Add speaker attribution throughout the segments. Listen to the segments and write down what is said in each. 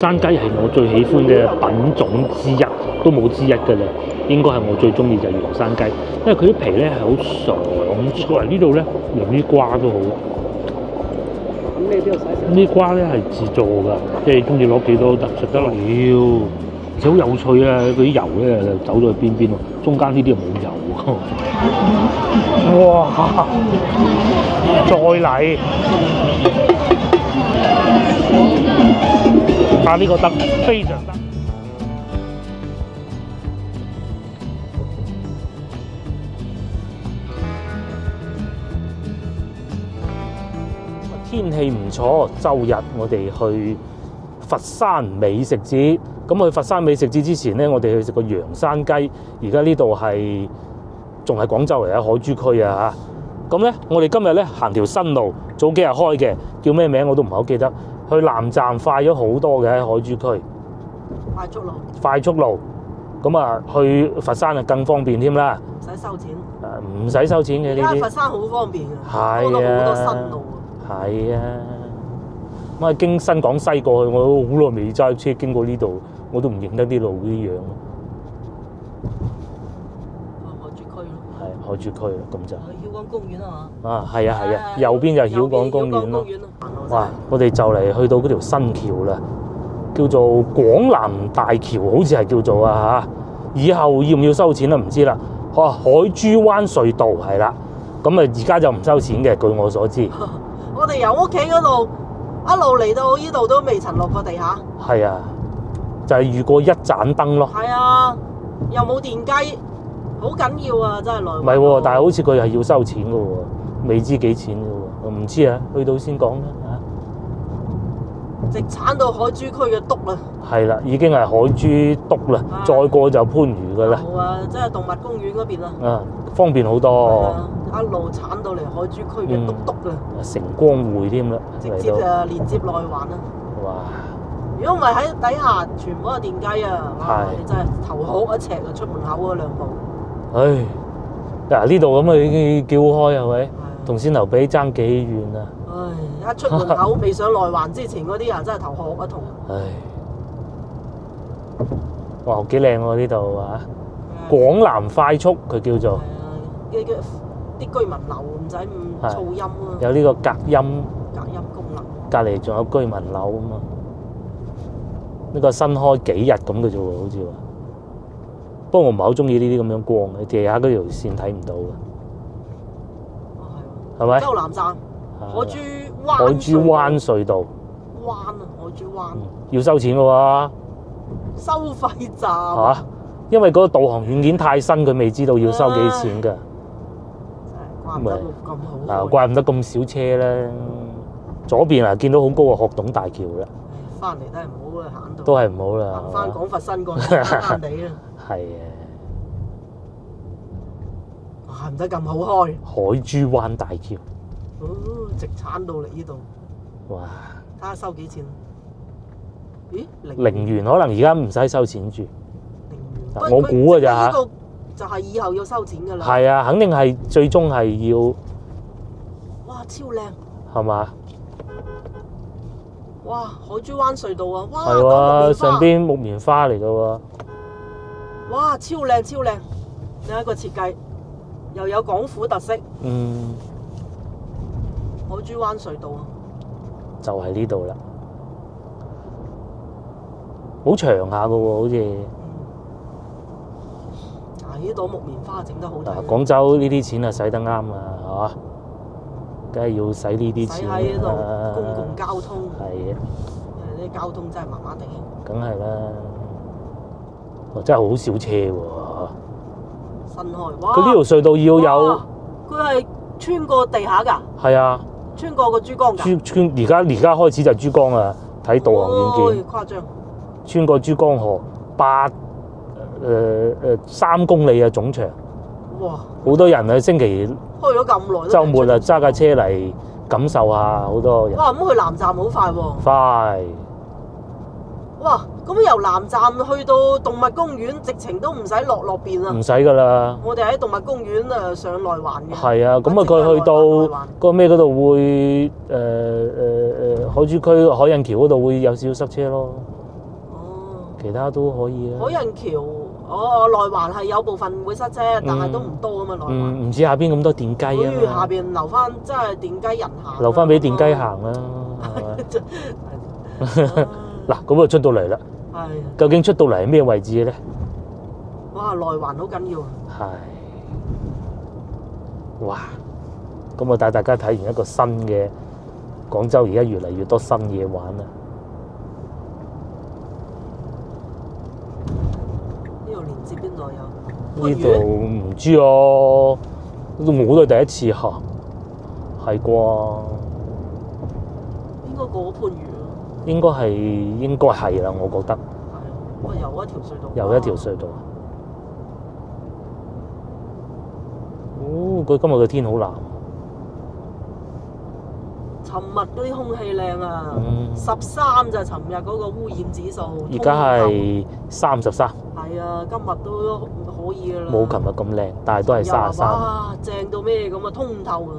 Speaker 1: 山雞係我最喜歡嘅品種之一，都冇之一㗎啦。應該係我最中意就係洋山雞，因為佢啲皮咧係好爽脆。呢度咧連啲瓜都好，呢啲瓜咧係自助㗎，即係你中意攞幾多得食得落。而且好有趣啊！佢啲油咧走咗去邊喎，中間呢啲又冇油喎。哇！再嚟！啊！呢個得非常得。天氣唔錯，周日我哋去佛山美食節。咁去佛山美食節之前咧，我哋去食個洋山雞。而家呢度係仲係廣州嚟啊，海珠區啊嚇。咁咧，我哋今日咧行條新路，早幾日開嘅，叫咩名我都唔係好記得。去南站快咗好多嘅喺海珠區。快速路。咁啊，去佛山啊更方便添啦。
Speaker 2: 唔使收錢。
Speaker 1: 唔使收錢嘅呢啲。
Speaker 2: 而家佛山好方便嘅，多咗好多新路。
Speaker 1: 係啊。咁啊，經新港西過去，我都好耐未揸車經過呢度，我都唔認得啲路啲樣。
Speaker 2: 海珠區咯。
Speaker 1: 係海珠區啦，咁就。
Speaker 2: 曉港公園啊嘛。
Speaker 1: 啊，係啊，係啊，右邊就曉港公園咯。哇！我哋就嚟去到嗰條新橋啦，叫做廣南大橋，好似係叫做啊嚇。以後要唔要收錢咧？唔知啦。海珠灣隧道係啦，咁啊而家就唔收錢嘅，據我所知。
Speaker 2: 我哋由屋企嗰度一路嚟到呢度都未曾落過地下。係
Speaker 1: 啊，就係遇過一盞燈咯。
Speaker 2: 係啊，又冇電雞，好緊要啊！真係來。
Speaker 1: 唔係喎，但係好似佢係要收錢嘅喎，未知幾錢嘅喎，唔知啊，去到先講啦嚇。
Speaker 2: 直鏟到海珠區嘅篤啦。係
Speaker 1: 啦，已經係海珠篤啦，再過就番禺嘅啦。
Speaker 2: 好啊，即係動物公園嗰邊啦。
Speaker 1: 啊，方便好多。
Speaker 2: 一路鏟到嚟海珠區嘅篤篤啦。
Speaker 1: 城光匯添啦，
Speaker 2: 直接就連接內環啦。
Speaker 1: 哇！
Speaker 2: 如果唔係喺底下全部係電雞啊，哇！你真係頭殼一赤啊，出門口嗰兩步。
Speaker 1: 唉，嗱呢度咁啊已經叫開係咪？同先頭比爭幾遠啊！
Speaker 2: 唉，一出門口未上內環之前嗰啲人真係頭殼一痛。
Speaker 1: 唉，哇，幾靚喎呢度啊！廣南快速佢叫做。
Speaker 2: 係啊，啲居民樓唔使咁噪音啊。
Speaker 1: 有呢個隔音
Speaker 2: 功能。
Speaker 1: 隔離仲有居民樓啊嘛。呢個新開幾日咁嘅啫喎，好似話。不過我唔係好中意呢啲咁樣光嘅，地下嗰條線睇唔到嘅。係咪？
Speaker 2: 洲南站，海珠灣隧道。灣啊，海珠灣。
Speaker 1: 要收錢嘅喎。
Speaker 2: 收費站。
Speaker 1: 嚇！因為嗰個導航軟件太新，佢未知道要收幾錢㗎。
Speaker 2: 怪唔得咁好。
Speaker 1: 啊，怪唔得咁少車啦。左邊啊，見到好高嘅鶴洞大橋啦。
Speaker 2: 翻嚟都係唔好啊，行到。都
Speaker 1: 係唔好啦。
Speaker 2: 行翻廣佛新過嚟，慳地啦。
Speaker 1: 係啊。
Speaker 2: 行得咁好開。
Speaker 1: 海珠灣大橋。
Speaker 2: 哦，直鏟到嚟呢度。
Speaker 1: 哇！
Speaker 2: 睇下收幾錢？咦
Speaker 1: ？0元可能而家唔使收錢住。
Speaker 2: 0元。
Speaker 1: 我估㗎咋嚇。
Speaker 2: 呢個就係以後要收錢㗎啦。
Speaker 1: 係啊，肯定係最終係要。
Speaker 2: 哇！超靚。
Speaker 1: 係嘛？
Speaker 2: 哇！海珠灣隧道啊！哇！
Speaker 1: 係喎，上邊木棉花嚟㗎喎。
Speaker 2: 哇！超靚超靚，另一個設計又有廣府特色。
Speaker 1: 嗯。
Speaker 2: 海珠灣隧道啊。
Speaker 1: 就係呢度啦。好長下㗎喎，好似。
Speaker 2: 呢朵木棉花整得好睇。
Speaker 1: 廣州呢啲錢啊，使得啱啊，係嘛？梗係要使呢啲錢啦。
Speaker 2: 使喺度公共交通。
Speaker 1: 係啊。
Speaker 2: 因為啲交通真係麻麻地。
Speaker 1: 梗係啦。真係好少車喎。
Speaker 2: 新開。哇！
Speaker 1: 佢呢條隧道要有。
Speaker 2: 佢係穿過地下㗎。係啊。穿過個珠江㗎。
Speaker 1: 而家開始就珠江啊！睇導航軟件。
Speaker 2: 誇張。穿
Speaker 1: 過珠江河3公里啊總長。
Speaker 2: 哇！
Speaker 1: 好多人啊，星期
Speaker 2: 開咗咁耐。週
Speaker 1: 末啊，揸架車嚟感受下，好多人。
Speaker 2: 哇！咁去南站好快喎。
Speaker 1: 快。
Speaker 2: 哇！咁由南站去到動物公園，直情都唔使落邊啊。
Speaker 1: 唔使㗎啦。
Speaker 2: 我哋喺動物公園啊上內環嘅。
Speaker 1: 係啊，咁啊佢去到個咩嗰度會海珠區海印橋嗰度會有少少塞車咯。其他都可以啊。
Speaker 2: 海印橋，內環係有部分會塞車，但係都唔多啊嘛，內環。
Speaker 1: 唔似下邊咁多電雞啊
Speaker 2: 下
Speaker 1: 嘛，
Speaker 2: 邊留翻真係電雞人行。
Speaker 1: 留翻俾電雞行啦，係嘛？嗱，咁啊出到嚟啦，
Speaker 2: 係。
Speaker 1: 究竟出到嚟係咩位置咧？
Speaker 2: 哇！內環好緊要啊！
Speaker 1: 係，哇！咁我帶大家睇完一個新嘅廣州，而家越嚟越多新嘢玩啦。
Speaker 2: 呢度連接邊度有？
Speaker 1: 呢度唔知啊，我都係第一次行，係啩？
Speaker 2: 應該過咗番禺咯。
Speaker 1: 應該係啦，我覺得。
Speaker 2: 係，哇！又一條隧道。
Speaker 1: 又一條隧道。哦，佢今日嘅天好藍。
Speaker 2: 尋日嗰啲空氣靚啊，13就係尋日嗰個污染指數。
Speaker 1: 而家係33。
Speaker 2: 係啊，今日都可以噶啦。
Speaker 1: 冇琴日咁靚，但係都係33。
Speaker 2: 哇！正到咩咁啊，通透啊！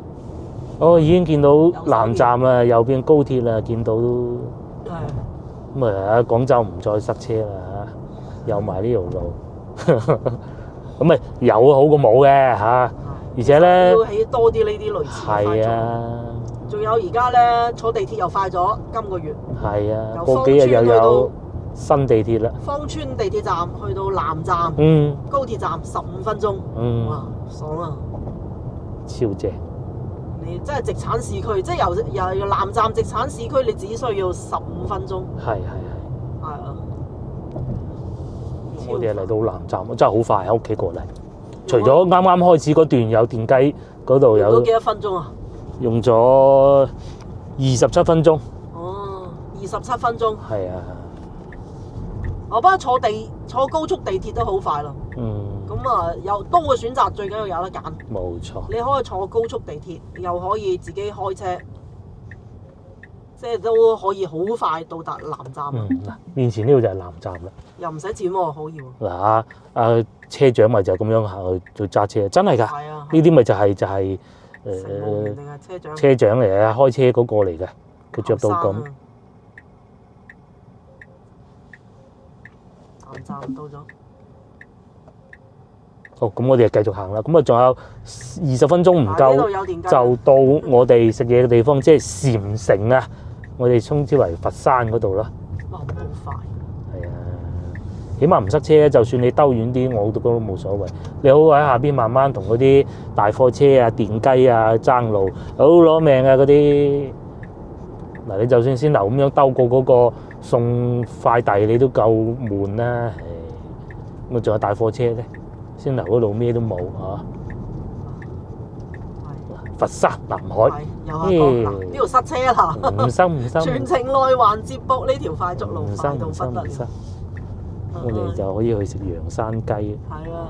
Speaker 1: 哦，已經見到南站啦，右邊高鐵啦，見到都。
Speaker 2: 係。
Speaker 1: 咁啊，廣州唔再塞車啦嚇，有埋呢條路。咁咪有好過冇嘅嚇，而且咧
Speaker 2: 要起多啲呢啲類似嘅快速。
Speaker 1: 係啊。
Speaker 2: 仲有而家咧坐地鐵又快咗，今個月。
Speaker 1: 係啊，過幾日又有新地鐵啦。
Speaker 2: 芳村地鐵站去到南站，高鐵站15分鐘。哇，爽啊！
Speaker 1: 超正。
Speaker 2: 你真係直產市區，即係由南站直產市區，你只需要15分鐘。
Speaker 1: 係。
Speaker 2: 係啊。
Speaker 1: 我哋嚟到南站，真係好快喺屋企過嚟。除咗啱啱開始嗰段有電雞嗰度有。
Speaker 2: 幾多分鐘啊？
Speaker 1: 用咗27分鐘。
Speaker 2: 哦，27分鐘。
Speaker 1: 係啊。
Speaker 2: 我不過坐高速地鐵都好快咯。咁啊，有多個選擇，最緊要有得揀。
Speaker 1: 冇錯。你
Speaker 2: 可以坐高速地鐵，又可以自己開車，即係都可以好快到達南站。
Speaker 1: 嗱，面前呢度就係南站啦。
Speaker 2: 又唔使錢喎，好易喎。
Speaker 1: 嗱，車長咪就係咁樣行去揸車，真係㗎。
Speaker 2: 係啊。
Speaker 1: 呢啲咪就係
Speaker 2: 定係車長？
Speaker 1: 車長嚟嘅，開車嗰個嚟嘅，佢着到咁。
Speaker 2: 南站到咗。
Speaker 1: 好，咁我哋就繼續行啦。咁啊，仲有20分鐘唔夠，就到我哋食嘢嘅地方，即係禪城啊！我哋稱之為佛山嗰度啦。
Speaker 2: 哇，好快！
Speaker 1: 係啊，起碼唔塞車，就算你兜遠啲，我都覺得冇所謂。你好喺下邊慢慢同嗰啲大貨車啊、電雞啊爭路，好攞命啊嗰啲。嗱，你就算先頭咁樣兜過嗰個送快遞，你都夠悶啦。咁啊，仲有大貨車咧。先頭嗰度咩都冇嚇，佛山南海，
Speaker 2: 呢度塞車啦，
Speaker 1: 唔塞，
Speaker 2: 全程內環接駁呢條快速路，快到不得了。
Speaker 1: 我哋就可以去食洋山雞。
Speaker 2: 係啊，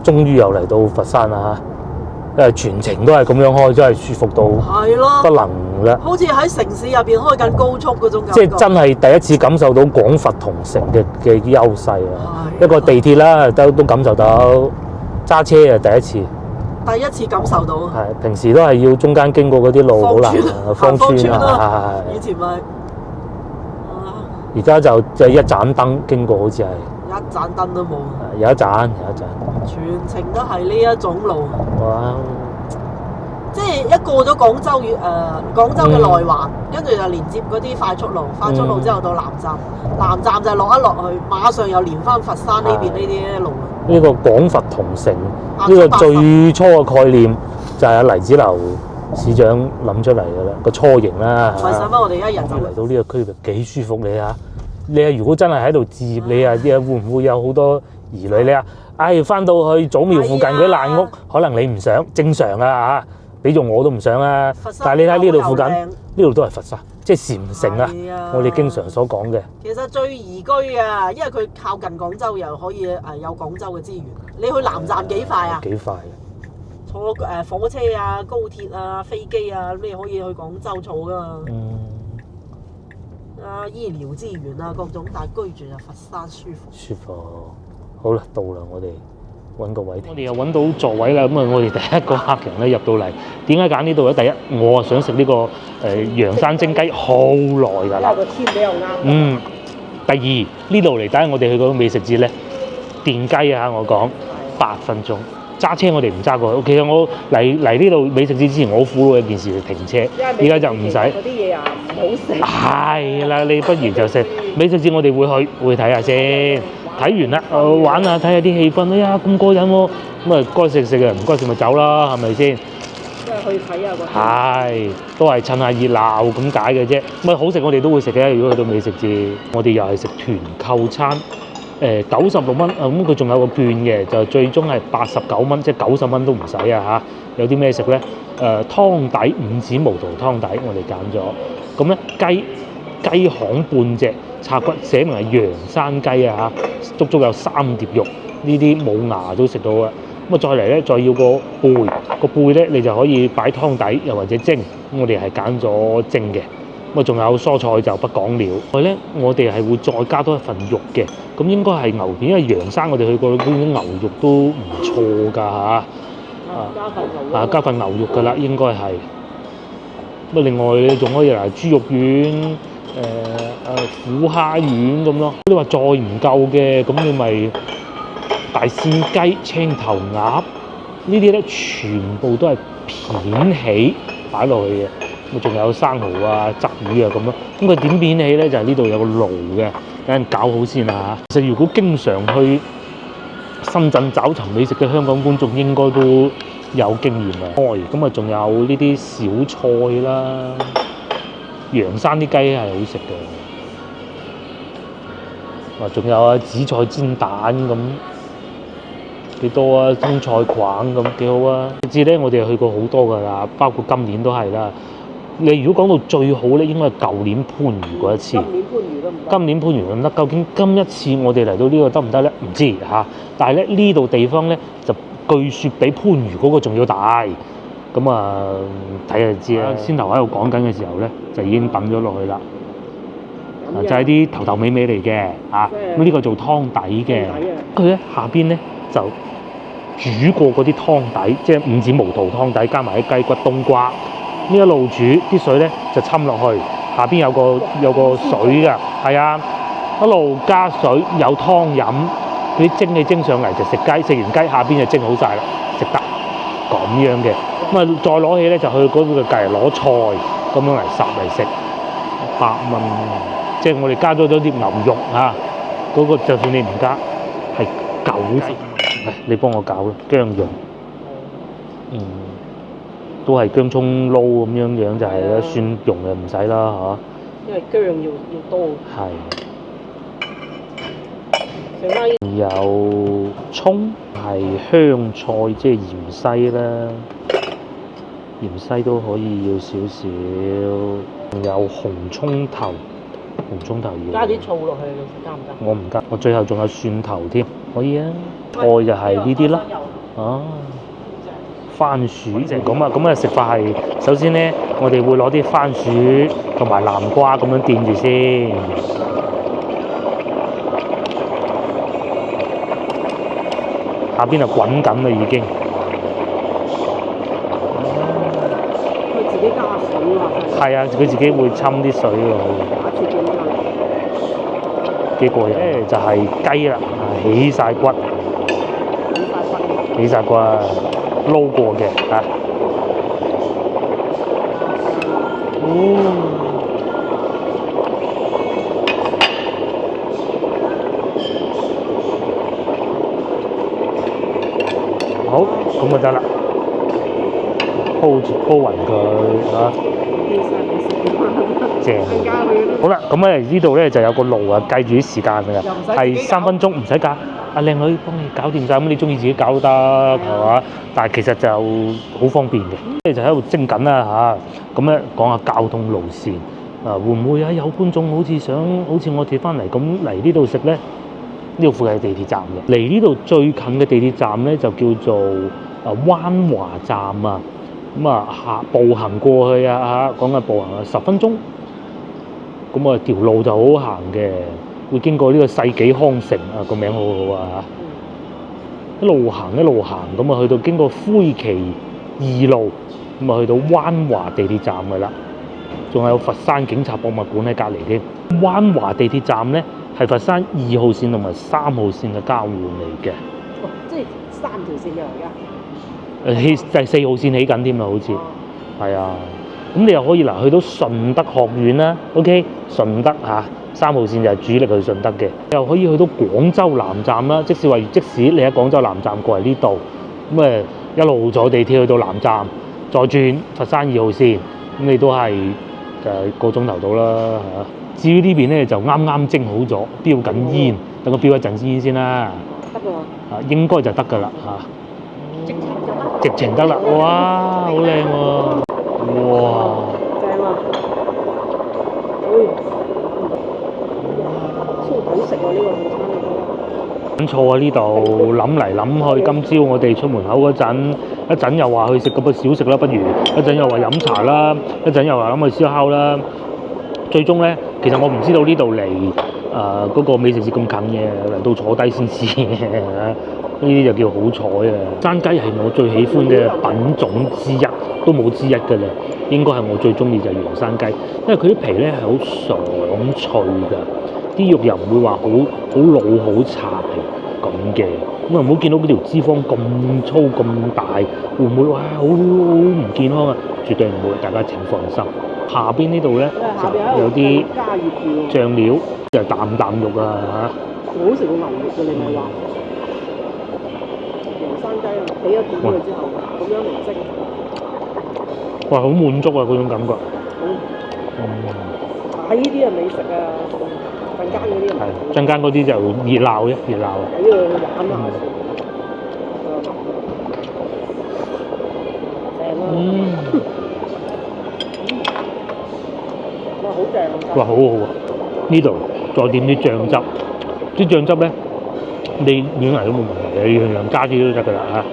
Speaker 1: 終於又嚟到佛山啦嚇，因為全程都係咁樣開，真係舒服到不能啦。
Speaker 2: 好似喺城市入邊開緊高速嗰種感覺。
Speaker 1: 即係真係第一次感受到廣佛同城嘅優勢啊！一個地鐵啦，都感受到，揸車啊第一次。
Speaker 2: 第一次感受到。
Speaker 1: 係，平時都係要中間經過嗰啲路好難啊，芳村啊，
Speaker 2: 以前咪。
Speaker 1: 而家就一盞燈經過，好似係。
Speaker 2: 一盞燈都冇。
Speaker 1: 有一盞。
Speaker 2: 全程都係呢一種路。
Speaker 1: 哇！
Speaker 2: 即係一過咗廣州嘅內環，跟住就連接嗰啲快速路，快速路之後到南站，南站就落一落去，馬上又連翻佛山呢邊呢啲路。
Speaker 1: 呢個廣佛同城，呢個最初嘅概念就係黎子樓市長諗出嚟嘅啦，個雛形啦。
Speaker 2: 為使乜我哋一日就
Speaker 1: 嚟到呢個區域幾舒服你啊！你如果真係喺度置業，你啊會唔會有好多疑慮你啊？翻到去祖廟附近嗰啲爛屋，可能你唔想，正常啊嚇。俾咗我都唔想啊！但係你睇呢度附近，呢度都係佛山，即係禪城啊！我哋經常所講嘅。
Speaker 2: 其實最宜居啊，因為佢靠近廣州，又可以有廣州嘅資源。你去南站幾快啊？
Speaker 1: 幾快啊！
Speaker 2: 坐火車啊、高鐵啊、飛機啊，你可以去廣州坐噶嘛。醫療資源啊，各種，但係居住就佛山舒服。
Speaker 1: 舒服。好啦，到啦，我哋。揾個位，我哋又揾到座位啦。咁啊，我哋第一個客人咧入到嚟，點解揀呢度咧？第一，我啊想食呢個洋山蒸雞好耐㗎啦。因為個天比較啱。第二呢度嚟，等下我哋去嗰個美食節咧，電雞啊，我講8分鐘。揸車我哋唔揸過去，其實我嚟呢度美食節之前，我好苦惱一件事係停車，而家就唔使。
Speaker 2: 嗰啲嘢啊唔好食。
Speaker 1: 係啦，你不如就食美食節，我哋會睇下先，睇完啦，玩下睇下啲氣氛，哎呀咁過癮喎，咁啊該食食啊，唔該食咪走啦，係咪先？
Speaker 2: 即係去睇下個。
Speaker 1: 係，都係趁下熱鬧咁解嘅啫。咁啊好食我哋都會食嘅，如果去到美食節，我哋又係食團購餐。96蚊，咁佢仲有個券嘅，就最終係89蚊，即係90蚊都唔使啊嚇！有啲咩食咧？湯底五指毛肚湯底，我哋揀咗。咁咧雞項半隻，拆骨寫明係洋山雞啊嚇，足足有3碟肉，呢啲冇牙都食到啊！咁啊再嚟咧，再要個背咧，你就可以擺湯底，又或者蒸。我哋係揀咗蒸嘅。咁啊，仲有蔬菜就不講了。佢咧，我哋係會再加多一份肉嘅。咁應該係牛片，因為楊生我哋去過嗰啲牛肉都唔錯㗎嚇。
Speaker 2: 加份牛肉。
Speaker 1: 加份牛肉㗎啦，應該係。咁啊，另外你仲可以嚟豬肉丸、虎蝦丸咁咯。你話再唔夠嘅，咁你咪大扇雞、青頭鴨呢啲咧，全部都係片起擺落去嘅。咁仲有生蠔啊、鯽魚啊咁咯。咁佢點片起咧？就係呢度有個爐嘅，等陣搞好先啊！其實如果經常去深圳找尋美食嘅香港觀眾，應該都有經驗啊。咁啊，仲有呢啲小菜啦，楊生啲雞係好食嘅。仲有啊，紫菜煎蛋咁幾多啊？中菜框咁幾好啊！至咧，我哋去過好多㗎啦，包括今年都係啦。你如果講到最好咧，應該係舊年番禺嗰一次。今年番禺得唔得？究竟今一次我哋嚟到呢個得唔得咧？唔知嚇。但係咧呢度地方咧就據說比番禺嗰個仲要大。咁啊睇下就知啦。先頭喺度講緊嘅時候咧，就已經揼咗落去啦。就係啲頭尾尾嚟嘅嚇。咁呢個做湯底嘅。佢咧下邊咧就煮過嗰啲湯底，即係五指毛肚湯底，加埋啲雞骨冬瓜。呢一路煮啲水咧就浸落去，下邊有個水㗎，係啊，一路加水有湯飲，佢啲蒸起蒸上嚟就食雞，食完雞下邊就蒸好晒啦，食得咁樣嘅。咁啊再攞起咧就去嗰度隔離攞菜咁樣嚟烚嚟食，8蚊，即係我哋加咗啲牛肉啊，嗰個就算你唔加係90，你幫我搞啦，薑蓉，都係薑葱撈咁樣就係啦，蒜蓉就唔使啦嚇。
Speaker 2: 因為薑要多。
Speaker 1: 係。有葱係香菜，即係芫茜啦，芫茜都可以要少少。仲有紅葱頭要。
Speaker 2: 加啲醋落去，你加唔加？
Speaker 1: 我唔加，我最後仲有蒜頭添，可以啊。菜就係呢啲啦。番薯就係咁啊！咁啊食法係首先咧，我哋會攞啲番薯同埋南瓜咁樣墊住先，下邊就滾緊啦已經。
Speaker 2: 佢自己加水喎。
Speaker 1: 係啊，佢自己會侵啲水喎。幾過癮咧？就係雞啦，起晒骨。起晒骨啊！撈過嘅嚇。好，咁就得啦。鋪勻佢嚇。正。好啦，咁咧呢度咧就有個爐啊，計住啲時間㗎，係3分鐘，唔使㗎。阿靚女幫你搞掂晒，咁你中意自己搞都得，係嘛？但係其實就好方便嘅，即係就喺度蒸緊啦嚇。咁咧講下交通路線啊，會唔會有觀眾好似我哋翻嚟咁嚟呢度食咧？呢度附近係地鐵站嘅，離呢度最近嘅地鐵站咧就叫做灣華站啊。咁啊步行過去啊嚇，講緊步行10分鐘。咁啊條路就好行嘅。會經過呢個世紀康城啊，個名好好啊嚇！一路行咁啊，去到經過灰旗2路，咁啊去到灣華地鐵站㗎啦。仲有佛山警察博物館喺隔離添。灣華地鐵站咧係佛山2號線同埋3號線嘅交換嚟嘅。
Speaker 2: 哦，即係3條線嘅而家。
Speaker 1: 就係4號線起緊添啦，好似
Speaker 2: 哦
Speaker 1: 係啊。咁你又可以嗱去到順德學院啦，OK，順德3號線就係主力去順德嘅，又可以去到廣州南站啦。即使你喺廣州南站過嚟呢度，咁誒一路坐地鐵去到南站，再轉佛山2號線，咁你都係個鐘頭到啦嚇。至於呢邊咧就啱啱蒸好咗，標緊煙，等我標一陣煙先啦。
Speaker 2: 得㗎
Speaker 1: 應該就得㗎啦
Speaker 2: 直情就得。
Speaker 1: 直情得啦，哇，好靚喎！哇！
Speaker 2: 正啊！超好食喎！呢個午餐
Speaker 1: 揾錯啊！呢度諗嚟諗去，今朝我哋出門口嗰陣，一陣又話去食嗰個小食啦，不如一陣又話飲茶啦，一陣又話諗去燒烤啦。最終咧，其實我唔知道呢度離嗰個美食節咁近嘅，嚟到坐低先知嘅。呢啲就叫好彩啊！山雞係我最喜歡嘅品種之一，都冇之一㗎啦。應該係我最中意就係洋山雞，因為佢啲皮咧係好爽脆㗎，啲肉又唔會話好老好柴咁嘅。咁啊唔好見到嗰條脂肪咁粗咁大，會唔會哇好唔健康啊？絕對唔會，大家請放心。下邊呢度咧就有啲
Speaker 2: 加熱嘅喎，
Speaker 1: 醬料，就係啖肉啊嚇。
Speaker 2: 好食過牛肉嘅，你咪話洋山雞啊，起咗片佢之後，咁樣嚟蒸，
Speaker 1: 哇！好滿足啊嗰種感覺。
Speaker 2: 睇呢啲係美食啊，陣間嗰啲唔
Speaker 1: 係陣間嗰啲就熱鬧啫，熱鬧。
Speaker 2: 喺度玩下先。哇！好正啊！
Speaker 1: 哇！好好啊！呢度再點啲醬汁，啲醬汁咧，你點嚟都冇問題嘅，樣樣加啲都得㗎啦嚇，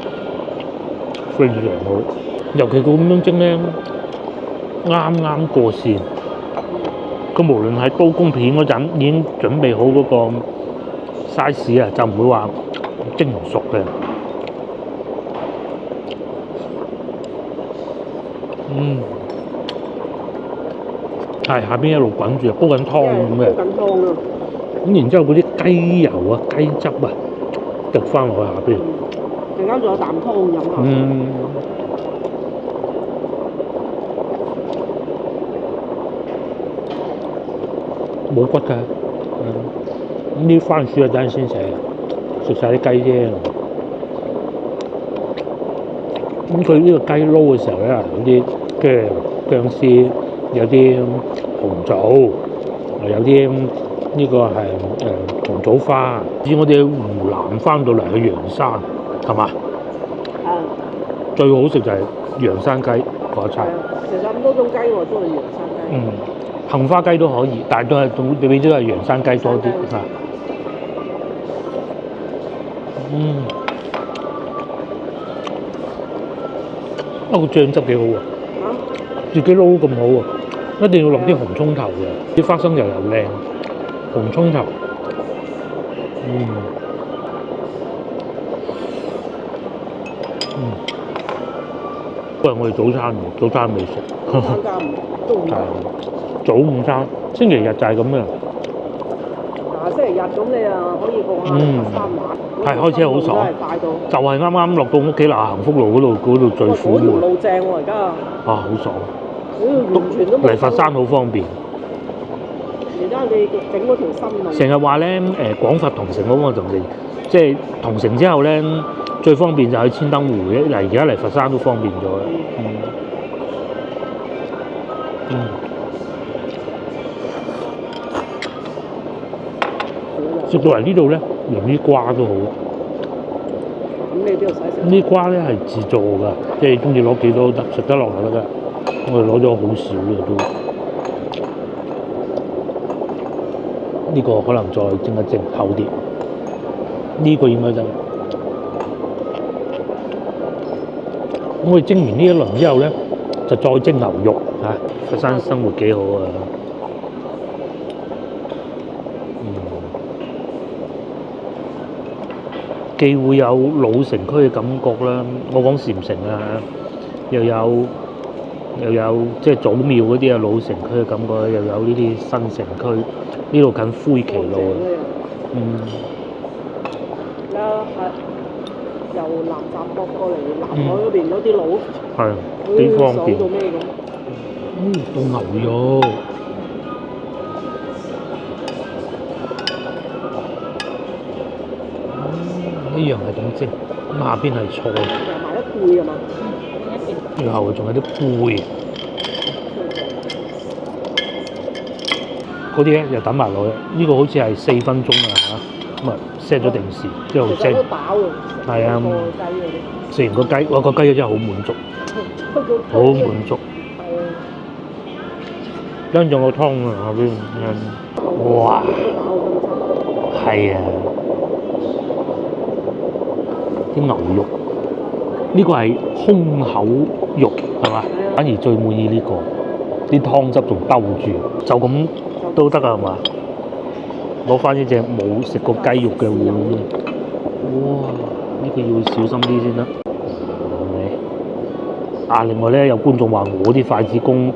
Speaker 1: 非常好。尤其佢咁樣蒸咧，啱啱過線。佢無論係刀工片嗰陣已經準備好嗰個 size 啊，就唔會話蒸唔熟嘅。係下邊一路滾住，煲緊湯咁嘅。
Speaker 2: 煲緊湯啊！
Speaker 1: 咁然之後嗰啲雞油啊、雞汁啊，滴翻落去下邊。
Speaker 2: 陣間仲有啖湯飲下。
Speaker 1: 冇骨㗎，咁啲番薯啊，等陣先食，食晒啲雞啫。咁佢呢個雞撈嘅時候咧，有啲薑絲，有啲紅棗，有啲呢個係紅棗花。至於我哋喺湖南翻到嚟去陽山，係嘛？最好食就係陽山雞嗰一餐。
Speaker 2: 其實咁多種雞我中意陽山雞。
Speaker 1: 杏花雞都可以，但係都係你俾咗係洋山雞多啲嚇。個醬汁幾好喎，自己撈咁好喎，一定要落啲紅葱頭嘅，啲花生油又靚，紅葱頭。都係我哋早餐未食。
Speaker 2: 參加唔都唔得。
Speaker 1: 早午餐，星期日就係咁嘅。
Speaker 2: 星期日咁你啊可以過下佛山玩。
Speaker 1: 係開車好爽，就係啱啱落到屋企嗱，幸福路嗰度最苦
Speaker 2: 嗰條路正喎而家。
Speaker 1: 好爽！
Speaker 2: 完全都冇。
Speaker 1: 嚟佛山好方便。
Speaker 2: 而家你整嗰條新路。
Speaker 1: 成日話咧廣佛同城嗰個同城，即係同城之後咧最方便就喺千燈湖嘅，而家嚟佛山都方便咗啦。食到嚟呢度咧，連啲瓜都好。
Speaker 2: 咁你邊度使食？
Speaker 1: 呢啲瓜咧係自做㗎，即係中意攞幾多得，食得落就得㗎。我哋攞咗好少嘅都。呢個可能再蒸一蒸厚啲，呢個應該得。我哋蒸完呢一輪之後咧，就再蒸牛肉嚇。佛山生活幾好啊！既會有老城區嘅感覺啦，我講禪城啊，又有即係祖廟嗰啲啊老城區嘅感覺，又有呢啲新城區呢度近灰旗路啊。嗯，
Speaker 2: 而家係由南站駁過嚟南海嗰邊嗰啲路，
Speaker 1: 係幾方便。
Speaker 2: 爽到咩咁？
Speaker 1: 到牛肉，呢樣係點蒸？咁下邊係菜，
Speaker 2: 又埋一背啊嘛，
Speaker 1: 然後仲有啲貝，嗰啲咧就等埋落去。呢個好似係4分鐘啊嚇，咁啊 set 咗定時，之後
Speaker 2: 其實
Speaker 1: set
Speaker 2: 都飽喎。
Speaker 1: 係啊
Speaker 2: 個雞嗰啲。
Speaker 1: 食完個雞，哇個雞真係好滿足，好滿足。
Speaker 2: 係啊。
Speaker 1: 跟住個湯啊下邊，哇，係啊，啲牛肉，呢個係胸口肉係嘛？反而最滿意呢個，啲湯汁仲兜住，就咁都得啊係嘛？攞翻呢隻冇食過雞肉嘅碗，哇！呢個要小心啲先得。啊！另外咧，有觀眾話我啲筷子功唔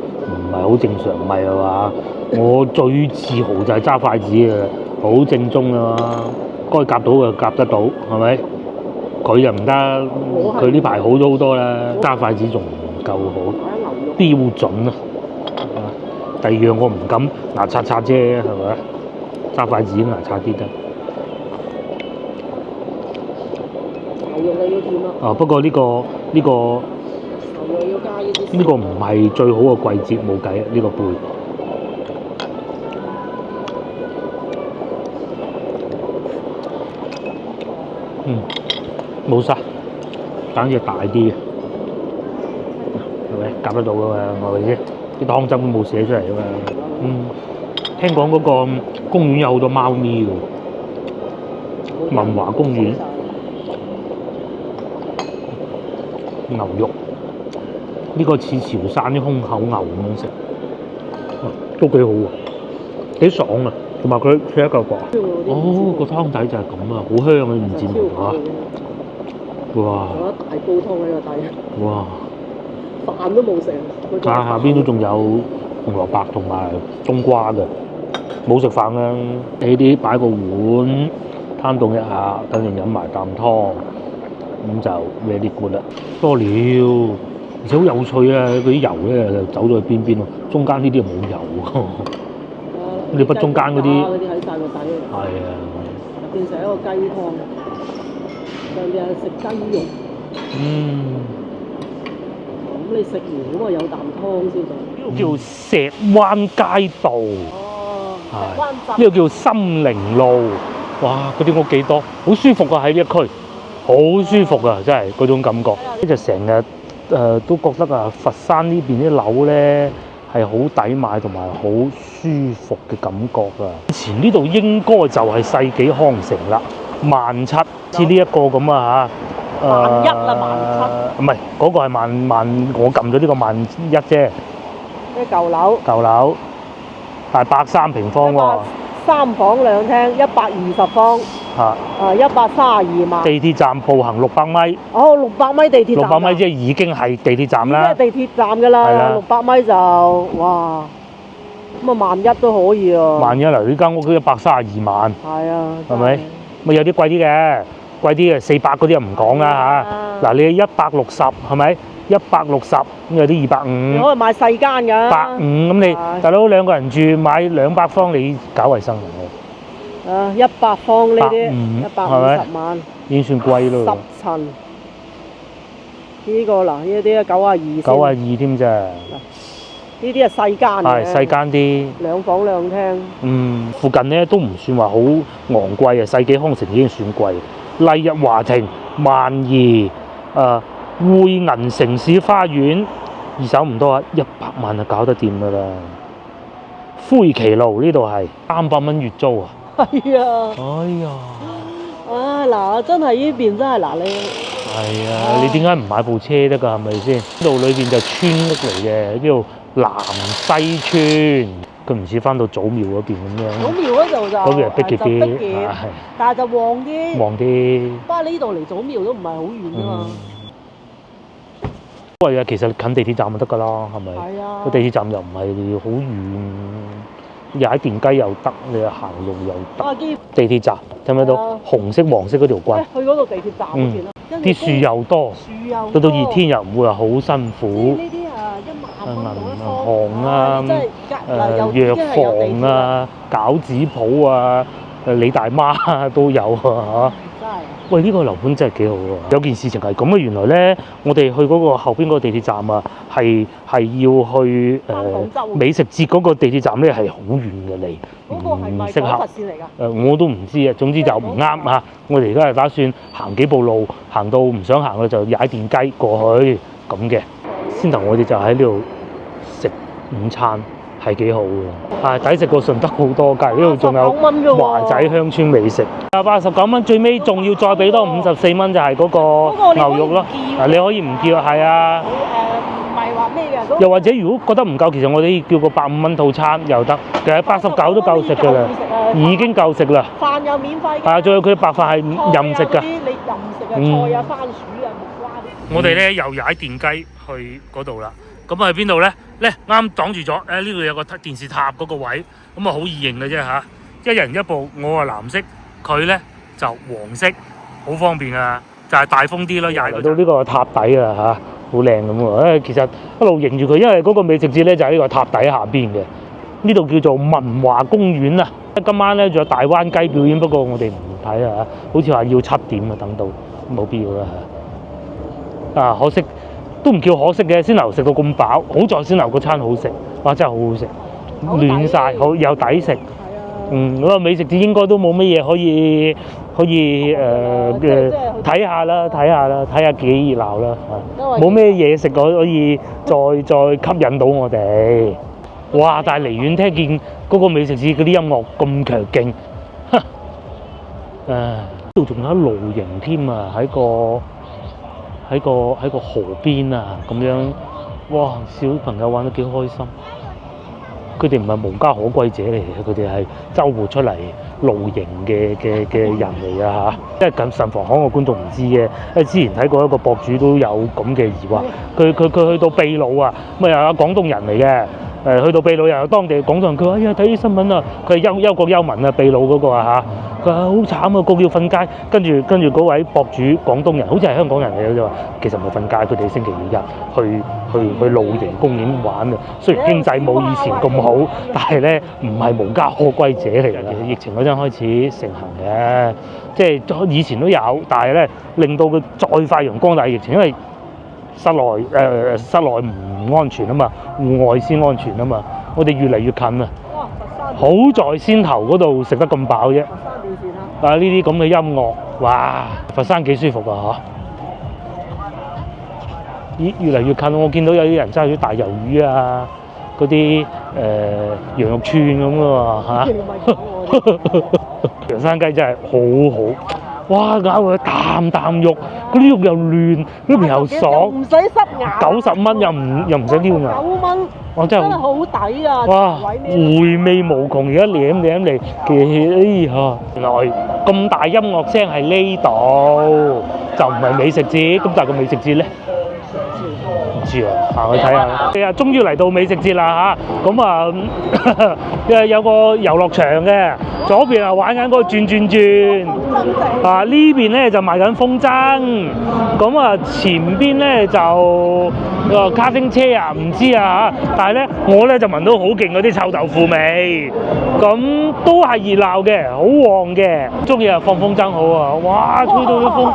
Speaker 1: 係好正常，唔係啊嘛？我最自豪就係揸筷子嘅，好正宗啊嘛！該夾到就夾得到，係咪？佢就唔得，佢呢排好咗好多啦，揸筷子仲唔夠好，標準啊！第二樣我唔敢牙刷刷啫，係咪？揸筷子牙刷啲得。
Speaker 2: 牛肉你要點啊？
Speaker 1: 啊，不過呢個
Speaker 2: 牛肉要加呢啲。
Speaker 1: 呢個唔係最好嘅季節，冇計啊！呢個貝，冇晒，揀隻大啲嘅，係咪夾得到㗎嘛？係咪先？啲湯汁都冇寫出嚟㗎嘛。聽講嗰個公園有好多貓咪㗎，文華公園牛肉。呢個似潮汕啲胸口牛咁樣食，都幾好喎，幾爽啊！同埋佢一嚿薄，哦個湯底就係咁啊，好香啊！唔知點啊，哇！
Speaker 2: 有一大煲湯喺個底，
Speaker 1: 哇！
Speaker 2: 飯都冇食。
Speaker 1: 下邊都仲有紅蘿蔔同埋冬瓜嘅，冇食飯啦，呢啲擺個碗攤凍一下，等陣飲埋啖湯，咁就 very good 啦，多料。而且好有趣啊！嗰啲油咧就走咗去邊邊喎，中間呢啲又冇油喎。你不中間嗰啲
Speaker 2: 喺晒個底。
Speaker 1: 係啊，
Speaker 2: 變成一個雞湯，上邊係食雞肉。咁你食完咁啊有啖湯先做。
Speaker 1: 呢個叫石灣街道。
Speaker 2: 哦。石灣站。
Speaker 1: 呢個叫心靈路。哇！嗰啲屋幾多，好舒服啊！喺呢一區，好舒服啊！真係嗰種感覺。呢就成日。都覺得啊，佛山呢邊啲樓咧係好抵買同埋好舒服嘅感覺啊！以前呢度應該就係世紀康城啦，17,000似呢一個咁啊嚇
Speaker 2: ，11,000啦17,000。
Speaker 1: 唔係嗰個係萬，我撳咗呢個11,000啫。
Speaker 2: 啲舊樓。
Speaker 1: 舊樓係130平方喎。
Speaker 2: 3房2廳，120方。
Speaker 1: 嚇。
Speaker 2: 132萬。
Speaker 1: 地鐵站步行600米。
Speaker 2: 哦，600米地鐵站。
Speaker 1: 600米即係已經係地鐵站啦。
Speaker 2: 已經係地鐵站㗎啦，600米就哇，咁啊11000都可以啊。
Speaker 1: 11000嗱，呢間屋都132萬。
Speaker 2: 係啊。
Speaker 1: 係咪？咪有啲貴啲嘅，貴啲嘅400嗰啲又唔講啦嚇。嗱，你160係咪？160咁有啲250。
Speaker 2: 你可以買細間㗎。
Speaker 1: 150咁你大佬2個人住買200方，你搞衞生㗎
Speaker 2: ？100方呢啲150萬，
Speaker 1: 已經算貴咯。
Speaker 2: 10層。呢個嗱，呢啲92。
Speaker 1: 92添咋？
Speaker 2: 呢啲係細間嘅。
Speaker 1: 係細間啲。2
Speaker 2: 房2廳。
Speaker 1: 附近咧都唔算話好昂貴啊，世紀康城已經算貴。麗日華庭、萬怡、匯銀城市花園，二手唔多啊，100萬就搞得掂㗎啦。灰旗路呢度係300蚊月租啊！
Speaker 2: 係啊！
Speaker 1: 哎呀！
Speaker 2: 嗱，真係呢邊真係嗱你。
Speaker 1: 係啊！你點解唔買部車得㗎？係咪先？呢度裏邊就村屋嚟嘅，呢度南西村，佢唔似翻到祖廟嗰邊咁樣。
Speaker 2: 祖廟嗰度就
Speaker 1: 嗰邊係逼啲，
Speaker 2: 但係就旺啲。
Speaker 1: 旺啲。
Speaker 2: 不過呢度離祖廟都唔係好遠㗎嘛。
Speaker 1: 係啊，其實近地鐵站就得㗎啦，係咪？
Speaker 2: 係啊。
Speaker 1: 個地鐵站又唔係好遠，踩電雞又得，你行路又得。
Speaker 2: 啊，見
Speaker 1: 地鐵站睇唔睇到紅色、黃色嗰條棍？
Speaker 2: 去嗰度地鐵站嗰邊啦。
Speaker 1: 啲樹又多，
Speaker 2: 樹又
Speaker 1: 到熱天又唔會話好辛苦。
Speaker 2: 呢啲1萬蚊
Speaker 1: 銀行啊，藥房啊，餃子鋪啊，李大媽都有啊嚇。喂，呢個樓盤真係幾好喎！有件事情係咁啊，原來咧，我哋去嗰個後邊嗰個地鐵站啊，係要去美食節嗰個地鐵站咧，係好遠嘅離，唔適合。我都唔知啊，總之就唔啱嚇。我哋而家係打算行幾步路，行到唔想行嘅就踩電雞過去咁嘅。先頭我哋就喺呢度食午餐。係幾好嘅，抵食過順德好多街，呢度仲有華仔鄉村美食。89蚊，最尾仲要再俾多54蚊，就係嗰個牛肉咯。你可以唔叫，係啊。
Speaker 2: 唔係話咩嘅。
Speaker 1: 又或者如果覺得唔夠，其實我哋叫個85蚊套餐又得。其實89都夠食㗎啦，已經夠食啦。
Speaker 2: 飯又免費。
Speaker 1: 係啊，仲有佢白飯係任食㗎。
Speaker 2: 你任食嘅菜啊、番薯啊、木瓜啲。
Speaker 1: 我哋咧又踩電雞去嗰度啦。咁去邊度咧？啱擋住咗，呢度有個電視塔嗰個位，咁啊好易認嘅啫嚇，一人一部，我係藍色，佢咧就黃色，好方便啊，就係大風啲咯，踩到呢個塔底啊嚇，好靚咁喎，其實一路迎住佢，因為嗰個美食節咧就喺呢個塔底下邊嘅，呢度叫做文華公園啊。今晚咧仲有大灣雞表演，不過我哋唔睇啊，好似話要7點啊，等到冇必要啦嚇。可惜。都唔叫可惜嘅，鮮牛食到咁飽，好在鮮牛個餐好食，哇！真係好好食，暖晒，好又抵食。嗰個美食節應該都冇乜嘢可以睇下啦，睇下幾熱鬧啦嚇，冇咩嘢食可以再吸引到我哋。哇！但係離遠聽見嗰個美食節嗰啲音樂咁強勁，呢度仲有露營添啊，喺個河邊啊，咁樣，哇！小朋友玩得幾開心。佢哋唔係無家可歸者嚟嘅，佢哋係周末出嚟露營嘅人嚟㗎嚇。因為咁神房巷嘅觀眾唔知嘅，因為之前睇過一個博主都有咁嘅疑惑。佢去到秘魯啊，咁又有廣東人嚟嘅。去到秘魯又有當地嘅廣東人，佢話：哎呀，睇啲新聞啊，佢係憂國憂民啊，秘魯嗰個啊嚇，佢話好慘啊，個個要瞓街。跟住嗰位博主廣東人，好似係香港人嚟嘅啫話，其實冇瞓街，佢哋星期日去露營公園玩啊。雖然經濟冇以前咁好，但係咧唔係無家可歸者嚟嘅。其實疫情嗰陣開始盛行嘅，即係以前都有，但係咧令到佢再發揚光大疫情，因為室內唔安全啊嘛，戶外先安全啊嘛。我哋越嚟越近啊！
Speaker 2: 哇！
Speaker 1: 好在先頭嗰度食得咁飽啫。
Speaker 2: 佛山電線啦。
Speaker 1: 呢啲咁嘅音樂，哇！佛山幾舒服啊嚇！咦，越嚟越近，我見到有啲人揸住大魷魚啊，嗰啲羊肉串咁啊嚇。洋山雞真係好好。哇！咬佢啖肉，嗰啲肉又嫩，嗰條又爽，
Speaker 2: 唔使塞牙
Speaker 1: ，90蚊又唔使撩牙
Speaker 2: ，9蚊，
Speaker 1: 哇！真係
Speaker 2: 好抵啊！
Speaker 1: 哇！回味無窮，而家舐嚟，哎呀！原來咁大音樂聲係呢度，就唔係美食節，咁但係個美食節咧？唔知啊，行去睇下。係啊，終於嚟到美食節啦嚇！咁啊，有個遊樂場嘅，左邊啊玩緊嗰個轉啊，呢邊咧就賣緊風箏。咁啊，前邊咧就卡丁車啊，唔知啊嚇。但係咧，我咧就聞到好勁嗰啲臭豆腐味。咁都係熱鬧嘅，好旺嘅。中意啊放風箏好啊！哇，吹到啲風，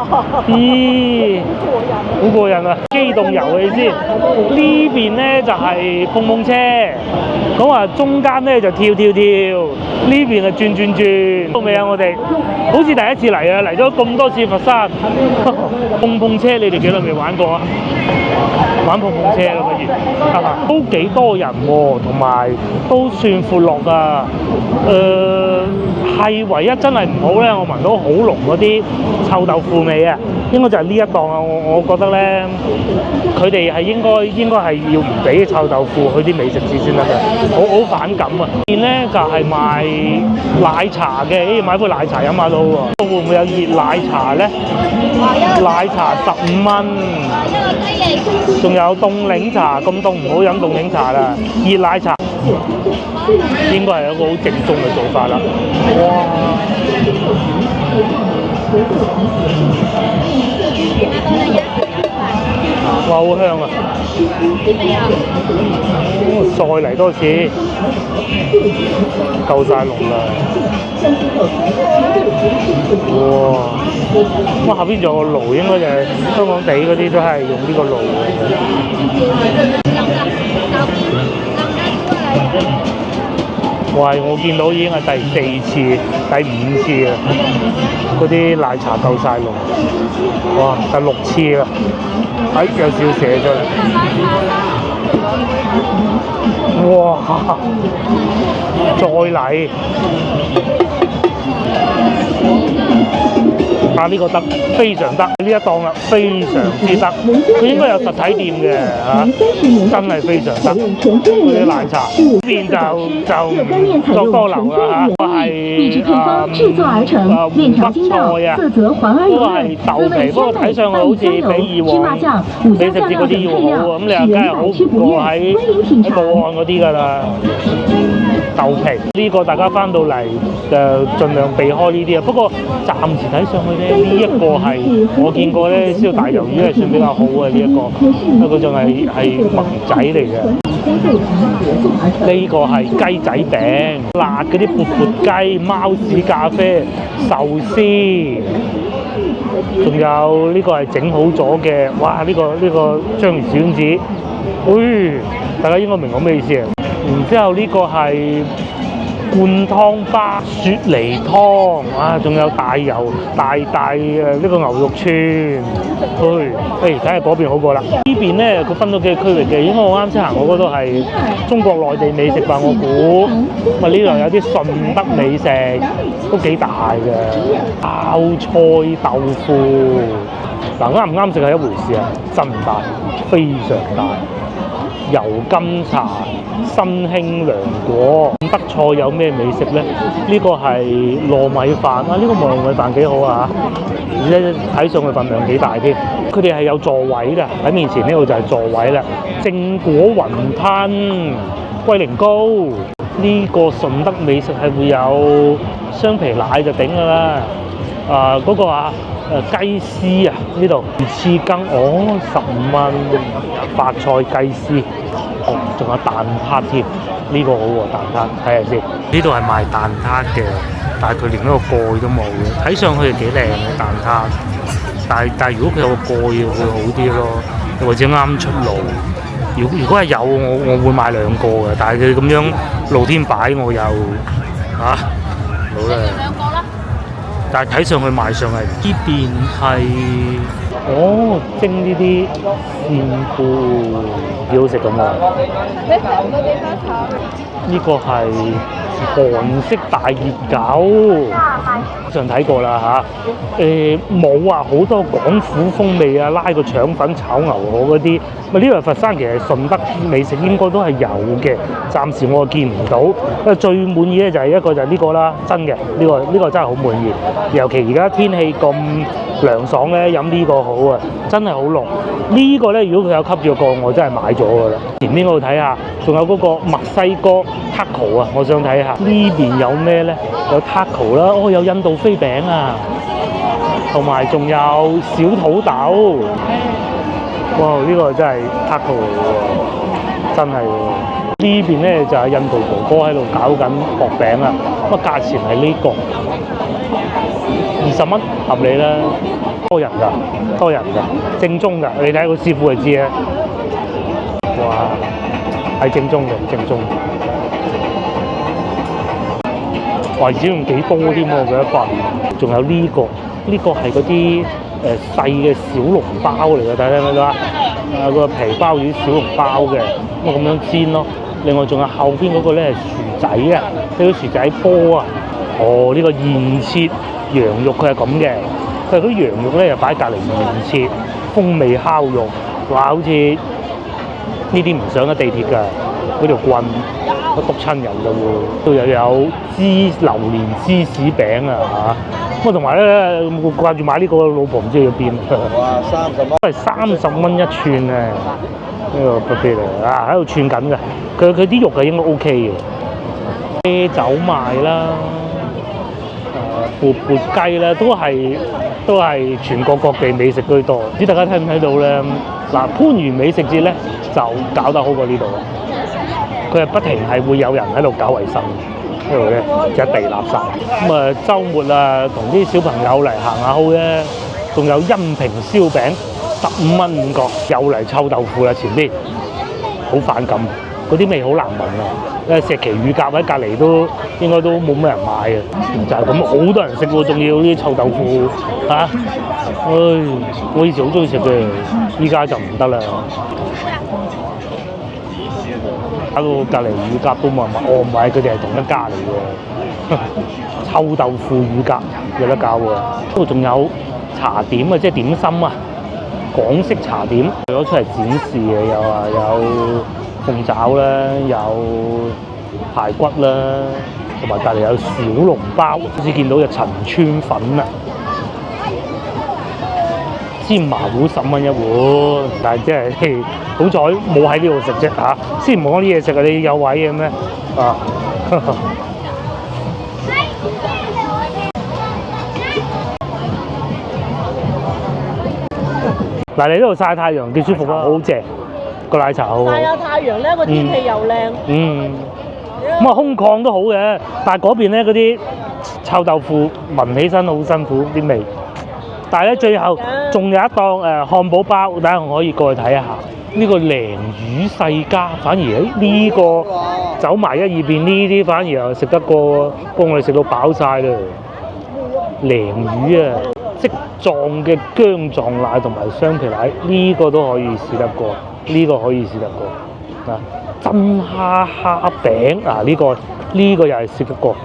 Speaker 1: 咦，好過癮啊！機動遊戲先。呢邊咧就係碰車，咁啊中間咧就跳，呢邊就轉。到未啊？我哋好似第一次嚟啊，嚟咗咁多次佛山。碰車你哋幾耐未玩過啊？玩碰車咯，不如都幾多人喎，同埋都算闊落㗎。係唯一真係唔好咧，我聞到好濃嗰啲臭豆腐味啊！應該就係呢一檔啊！我覺得咧，佢哋係應該係要唔俾臭豆腐去啲美食節先得嘅，好反感啊！呢邊咧就係賣係奶茶嘅，買杯奶茶飲下都喎。會唔會有熱奶茶咧？奶茶15蚊，仲有凍檸茶，咁凍唔好飲凍檸茶啦。熱奶茶應該係一個好正宗嘅做法啦。哇，好香啊！再嚟多次，夠晒濃啦！哇！咁下邊仲有個爐，應該就係香港地嗰啲都係用呢個爐嘅。哇！我見到已經係第4次、第5次啦，嗰啲奶茶夠晒濃。哇！第6次啦，有少少寫出嚟。哇！再嚟。呢個得，非常得，呢一檔啦，非常之得。佢應該有實體店嘅真係非常得。嗰啲奶茶呢邊就唔作多留啦嚇，係北菜啊，嗰個係豆皮，不過睇上去好似比以往美食節嗰啲要好啊。咁你話梗係好唔過喺武漢嗰啲㗎啦。豆皮呢個大家翻到嚟就盡量避開呢啲啊。不過暫時睇上去咧，呢一個係我見過咧燒大魷魚係算比較好嘅呢一個，因為佢仲係萌仔嚟嘅。呢個係雞仔餅，辣嗰啲缽缽雞、貓屎咖啡、壽司，仲有呢個係整好咗嘅。哇！呢個章魚小丸子，大家應該明我咩意思啊？然之後呢個係灌湯包、雪梨湯啊，仲有大油大呢個牛肉串，睇下嗰邊好過啦。呢邊咧佢分咗幾個區域嘅，因為我啱先行過嗰度係中國內地美食吧，我估。呢度有啲順德美食，都幾大嘅，泡菜豆腐。嗱，啱唔啱食係一回事啊，真大，非常大。油甘茶、新興涼果。德菜有咩美食呢？呢個係糯米飯啊，呢個糯米飯幾好啊！而且睇上去份量幾大添。佢哋係有座位㗎，喺面前呢度就係座位啦。正果雲吞、龜苓膏，呢個順德美食係會有雙皮奶就頂㗎啦。嗰個雞絲啊，呢度魚翅羹15蚊，白菜雞絲，仲有蛋撻添，呢個好喎蛋撻，睇下先。呢度係賣蛋撻嘅，但係佢連一個蓋都冇嘅，睇上去係幾靚嘅蛋撻，但係如果佢有個蓋會好啲咯，或者啱出爐。如果係有我會買2個嘅，但係佢咁樣露天擺我又好啦。但係睇上去賣上嚟呢邊係蒸呢啲扇貝幾好食咁啊！呢個係韓式大熱狗，上睇過啦嚇。冇好多廣府風味啊，拉個腸粉炒牛河嗰啲。呢度佛山其實順德美食應該都係有嘅，暫時我見唔到。最滿意咧就係一個就係呢個啦，真嘅呢個真係好滿意。尤其而家天氣咁涼爽咧，飲呢個好啊，真係好濃。呢個咧如果佢有吸住個，我真係買咗㗎啦。前面嗰度睇下，仲有嗰個墨西哥 taco 啊，我想睇下呢邊有咩咧？有 taco 啦，有印度飛餅啊，同埋仲有小土豆。哇！呢個真係 taco 嚟喎，真係喎。呢邊咧就係印度哥哥喺度搞緊薄餅啊，價錢係呢個20蚊，合理啦。多人㗎，正宗㗎，你睇個師傅就知啦。哇！係正宗嘅。哇！只用幾多添喎，佢一份。仲有呢個係嗰啲細嘅小籠包嚟嘅，睇到啊？個皮包住啲小籠包嘅，咁樣煎咯。另外仲有後邊嗰個咧係薯仔啊，呢個薯仔波啊。呢個現切羊肉佢係咁嘅，佢係嗰啲羊肉咧又擺隔離現切，風味烤肉。哇！好似呢啲唔上得地鐵㗎，嗰條棍。我篤親人嘅喎，都又有榴蓮芝士餅啊嚇，咁啊同埋咧掛住買呢個老婆唔知去邊，
Speaker 3: 哇，30蚊，
Speaker 1: 都係30蚊一串啊！呢個不必啦，啊喺度串緊嘅，佢啲肉係應該 OK 嘅，啤酒賣啦，缽雞啦，都係全國各地美食居多。唔知大家睇唔睇到咧？嗱，番禺美食節咧就搞得好過呢度啦。佢係不停係會有人喺度搞衞生，呢度咧就一地垃圾。咁啊，週末啊，同啲小朋友嚟行下好咧，仲有恩平燒餅15蚊5個，又嚟臭豆腐啦前邊，好反感，嗰啲味好難聞啊！因為石岐乳鴿喺隔離都應該都冇咩人買嘅，就係咁，好多人食喎，仲要呢啲臭豆腐嚇，我以前好中意食嘅，依家就唔得啦。搞到隔離乳鴿都冇人買，我唔係，佢哋係同一家嚟嘅。臭豆腐乳鴿有得搞喎，不過仲有茶點啊，即係點心啊，港式茶點攞出嚟展示嘅，有啊有鳳爪啦，有排骨啦，同埋隔離有小籠包，好似見到有陳村粉啊。煎麻糊10蚊一碗，但係即係好彩冇喺呢度食啫嚇。先唔好講啲嘢食啊，你有位嘅咩啊？嗱，你呢度曬太陽幾舒服啦，好正個奶茶好。
Speaker 2: 曬下太陽咧，個天氣又靚。
Speaker 1: 咁啊空曠都好嘅，但係嗰邊咧嗰啲臭豆腐聞起身好辛苦啲味。但係咧，最後仲有一檔漢堡包，大家可以過去睇一下。呢個鯪魚世家，反而呢個走埋一二邊呢啲，反而又食得過，幫我哋食到飽晒啦。鯪魚啊，即撞嘅薑撞奶同埋雙皮奶，呢個都可以試得過，呢個可以試得過。啊，真蝦蝦餅啊，呢個又係試得過，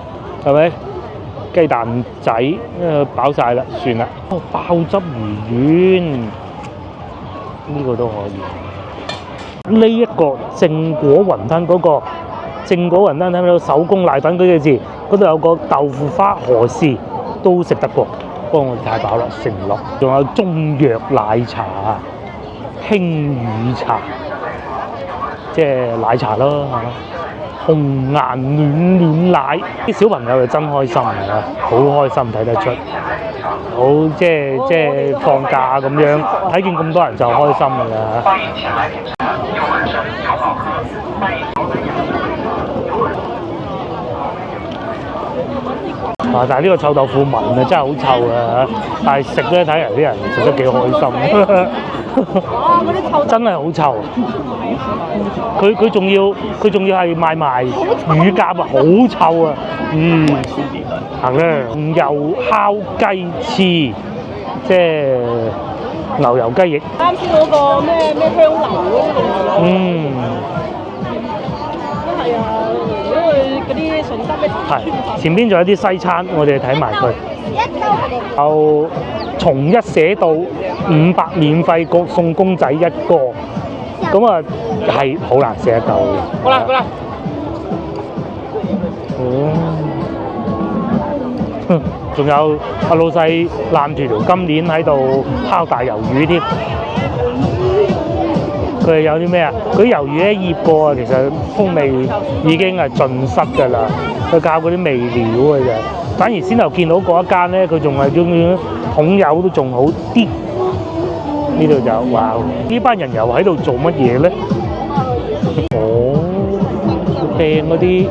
Speaker 1: 係咪？雞蛋仔，飽晒啦，算啦。爆汁魚丸，呢個都可以。呢一個正果雲吞嗰個正果雲吞睇唔睇到手工奶粉嗰幾個字？嗰度有個豆腐花河絲都食得過，不過我哋太飽啦，食唔落。仲有中藥奶茶、輕乳茶，即係奶茶咯，係嘛？紅顏暖暖奶，啲小朋友就真開心啊！好開心睇得出，好即係放假咁樣，睇見咁多人就開心㗎啦。但係呢個臭豆腐聞啊真係好臭啊！但係食咧睇人啲人食得幾開心。真係好臭！佢仲要係賣乳鴿啊，好臭啊！行啦，牛油烤雞翅，即係牛油雞翼。
Speaker 2: 啱先嗰個咩香樓嗰啲。都係啊，因為嗰啲順德咩
Speaker 1: 係前邊仲有啲西餐，我哋睇埋佢。有從一寫到500免費送公仔1個，咁啊係好難寫得夠嘅。好啦。仲有阿老細攬住條金鏈喺度烤大魷魚添。佢有啲咩啊？佢啲魷魚咧醃過啊，其實風味已經係盡失㗎啦。佢靠嗰啲味料嘅啫。反而先頭見到嗰一間咧，佢仲係種桶油都仲好啲。呢度就哇！呢班人又喺度做乜嘢咧？掟嗰啲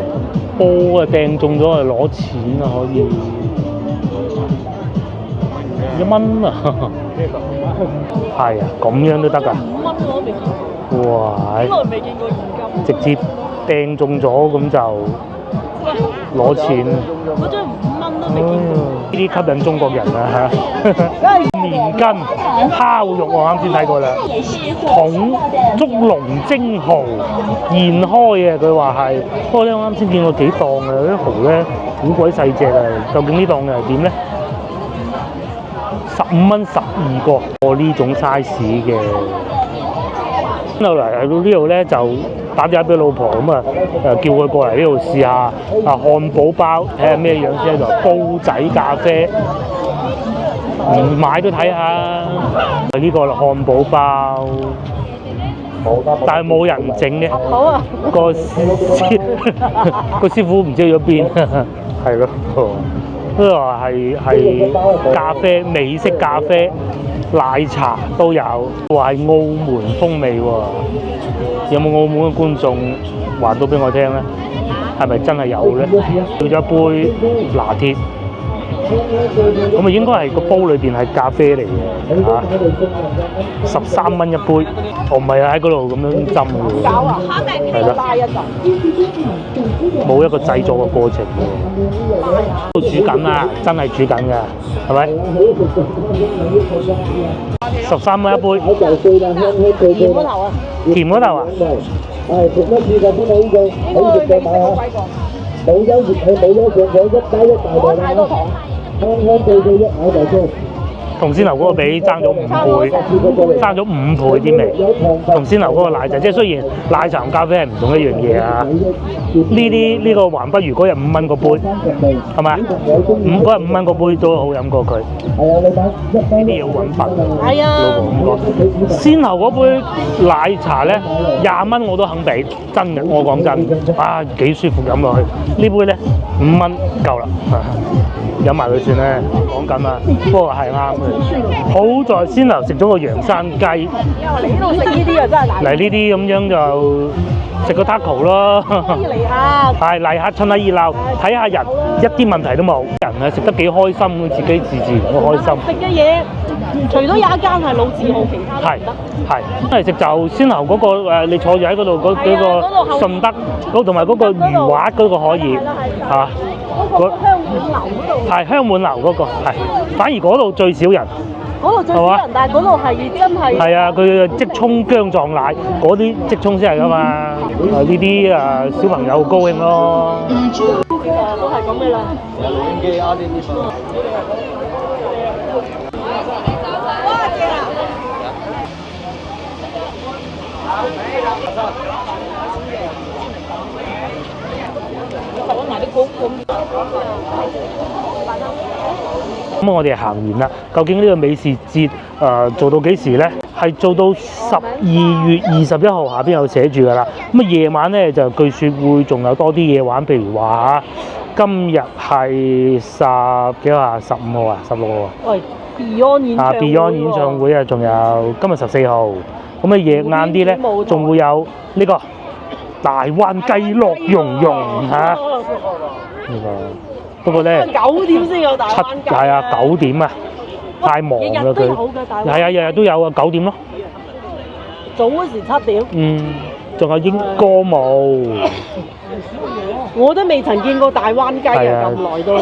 Speaker 1: 波啊，掟中咗啊，攞錢啊，可以1蚊啊！係啊，咁樣都得㗎。5蚊我未見過。哇！好耐未見過現金。直接掟中咗咁就攞錢。嗰張5蚊都未見過。呢啲吸引中國人啊嚇！麵筋、烤肉我啱先睇過啦，筒竹籠蒸蠔現開嘅，佢話係。不過咧，我啱先見過幾檔啊，啲蠔咧好鬼細隻啊！究竟呢檔又係點咧？15蚊12個，呢種 size 嘅。後嚟到呢度咧就打電話俾老婆咁啊，叫佢過嚟呢度試下啊漢堡包，睇下咩樣先，就煲仔咖啡，唔買都睇下。呢個漢堡包，但係冇人整嘅，
Speaker 2: 好啊！
Speaker 1: 個師傅唔知去咗邊，係咯。呢個係咖啡，美式咖啡。奶茶都有，話係澳門風味喎。有冇澳門嘅觀眾話到俾我聽咧？係咪真係有咧？叫咗一杯拿鐵，咁啊應該係個煲裏邊係咖啡嚟嘅嚇，13蚊一杯，我唔係喺嗰度咁樣斟嘅喎，係咯，冇一個製作嘅過程喎，都煮緊啦，真係煮緊㗎，係咪？13蚊一杯，
Speaker 2: 甜嗰頭啊！
Speaker 1: 甜嗰頭啊！
Speaker 3: 係食一次就先好嘅，好食就買下。冇咗熱氣，冇咗上上一加一大袋啦，香香對對一口就先。
Speaker 1: 同鮮牛嗰個比爭咗5倍，爭咗5倍啲味。同鮮牛嗰個奶茶，即係雖然奶茶同咖啡係唔同一樣嘢啊。呢個還不如嗰日5蚊個杯，係咪？嗰日5蚊個杯都好飲過佢。呢啲嘢好揾笨。
Speaker 2: 係啊，
Speaker 1: 老婆咁講。鮮牛嗰杯奶茶咧20蚊我都肯俾，真嘅，我講真，啊幾舒服飲落去。呢杯咧5蚊夠啦。飲埋佢算咧，講緊啊，不過係啱嘅。好在先頭食咗個洋山雞，嚟
Speaker 2: 呢度食呢啲啊真係難。
Speaker 1: 呢啲咁樣就食個 taco 咯。
Speaker 2: 嚟下，
Speaker 1: 係嚟下趁下熱鬧，睇下人，一啲問題都冇。人係食得幾開心，自己自然好開心。
Speaker 2: 食嘅嘢，除咗有一間係老字號，其他都唔得。
Speaker 1: 係嚟食就先頭嗰個你坐住喺嗰度嗰幾個順德同埋嗰個魚滑嗰個可以嚇。
Speaker 2: 嗰個香滿樓嗰度，
Speaker 1: 係香滿樓嗰個係，反而嗰度最少人。
Speaker 2: 嗰度最少人，但係嗰度係真係。
Speaker 1: 係啊，佢即沖薑撞奶嗰啲即沖先係㗎嘛。呢啲小朋友高興咯。
Speaker 2: 都係咁嘅啦。
Speaker 1: 咁我哋行完啦，究竟呢個美食節做到幾時呢？係做到12月21號，下邊有寫住㗎啦。咁夜晚呢，就據說會仲有多啲嘢玩，譬如話今日係10幾號啊？15號啊？16號啊？
Speaker 2: 喂 ，Beyond 演唱會
Speaker 1: Beyond 演唱會啊，仲有今日14號。咁夜晏啲呢，仲會有呢個大灣雞樂融融嚇。呢個不過咧
Speaker 2: 9點先有大灣雞。
Speaker 1: 係啊，9點啊，太忙啦佢。日日都有㗎，大灣雞。係啊，日日都有啊，9點咯。
Speaker 2: 早嗰時7點。
Speaker 1: 仲有英歌舞。
Speaker 2: 我都未曾見過大灣雞啊，咁耐都。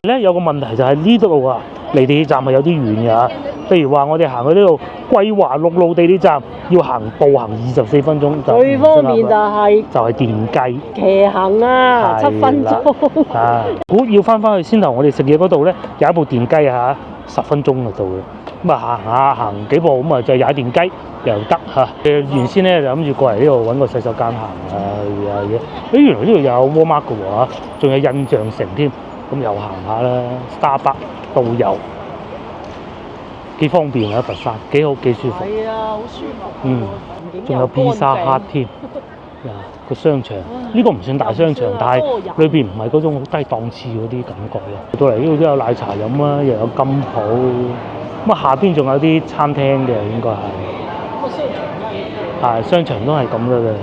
Speaker 1: 咧有個問題就係呢度啊，離地鐵站係有啲遠嘅。譬如話我哋行去呢度桂華陸路地鐵站，要步行24分鐘。
Speaker 2: 最方便就係
Speaker 1: 電雞。騎
Speaker 2: 行啊，7分鐘。
Speaker 1: 估要翻去先頭我哋食嘢嗰度咧，有一部電雞啊，10分鐘就到嘅。咁啊行幾步咁啊就踩電雞又得嚇。原先咧就諗住過嚟呢度揾個洗手間行嘢。原來呢度有 Walmart 嘅喎，仲有印象城添。咁又行下啦 ，Starbucks 都有，幾方便啊！佛山幾好幾舒服。
Speaker 2: 係啊，好舒服。
Speaker 1: 仲有 Pizza Hut 添，個商場呢個唔算大商場，但係裏邊唔係嗰種好低檔次嗰啲感覺咯。到嚟呢度都有奶茶飲啦，又有金鋪，咁下邊仲有啲餐廳嘅應該係。商場都係咁嘅咧。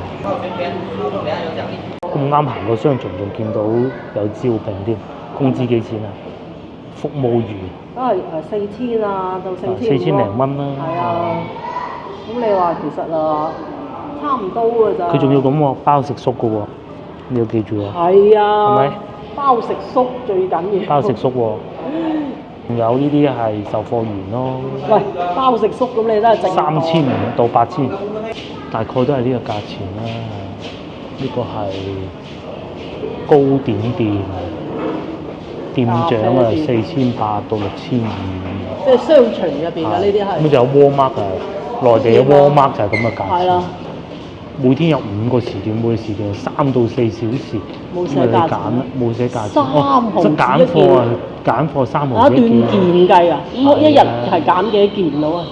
Speaker 1: 咁啱行個商場仲見到有招聘添。工資幾錢啊？服務員
Speaker 2: 都係4000啊，到4000
Speaker 1: 零蚊啦。
Speaker 2: 係啊，咁你話其實差唔多㗎咋？
Speaker 1: 佢仲要咁喎，包食宿㗎喎，你要記住喎。
Speaker 2: 係啊。係咪？包食宿最緊要。包食宿喎。仲有呢啲係售貨員咯。喂，包食宿咁你都係整3500到8000，大概都係呢個價錢啦。呢個係糕點店。店長啊，4800到6500。即係商場入邊嘅呢啲係。
Speaker 1: 咁就有 Walmart 啊，內地嘅 Walmart 就係咁嘅價錢。
Speaker 2: 係啦，
Speaker 1: 每天有5個時段，每個時段3到4小時。
Speaker 2: 冇寫
Speaker 1: 咁你揀
Speaker 2: 價錢
Speaker 1: 啦，冇寫價錢。
Speaker 2: 3毫
Speaker 1: 即係揀
Speaker 2: 紙一
Speaker 1: 貨啊！揀貨3毫
Speaker 2: 一段
Speaker 1: 紙一件。
Speaker 2: 件計啊，咁一日係減幾多件到啊？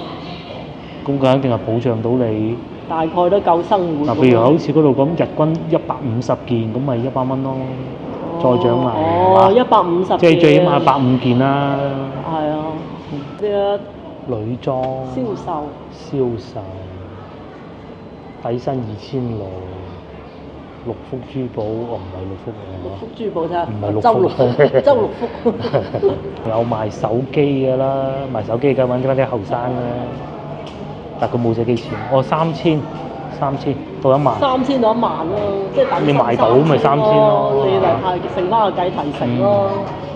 Speaker 1: 咁佢肯定係保障到你。
Speaker 2: 大概都夠生活。
Speaker 1: 嗱，譬如好似嗰度咁，日均150件，咁咪100蚊咯。再獎埋。
Speaker 2: 哦，150。
Speaker 1: 即係最起碼150件啦。
Speaker 2: 係啊，啲
Speaker 1: 女裝。
Speaker 2: 銷售。
Speaker 1: 底薪2600，6福珠寶，唔係6福
Speaker 2: 六福珠寶啫，
Speaker 1: 唔係六福
Speaker 2: 周六福，周六福。
Speaker 1: 有賣手機嘅啦，賣手機嘅揾翻啲後生啦，但佢冇寫幾錢，3000到1萬。
Speaker 2: 3000到1萬咯，即係等
Speaker 1: 你賣到咪3000咯
Speaker 2: 你嚟係剩翻個計提成咯。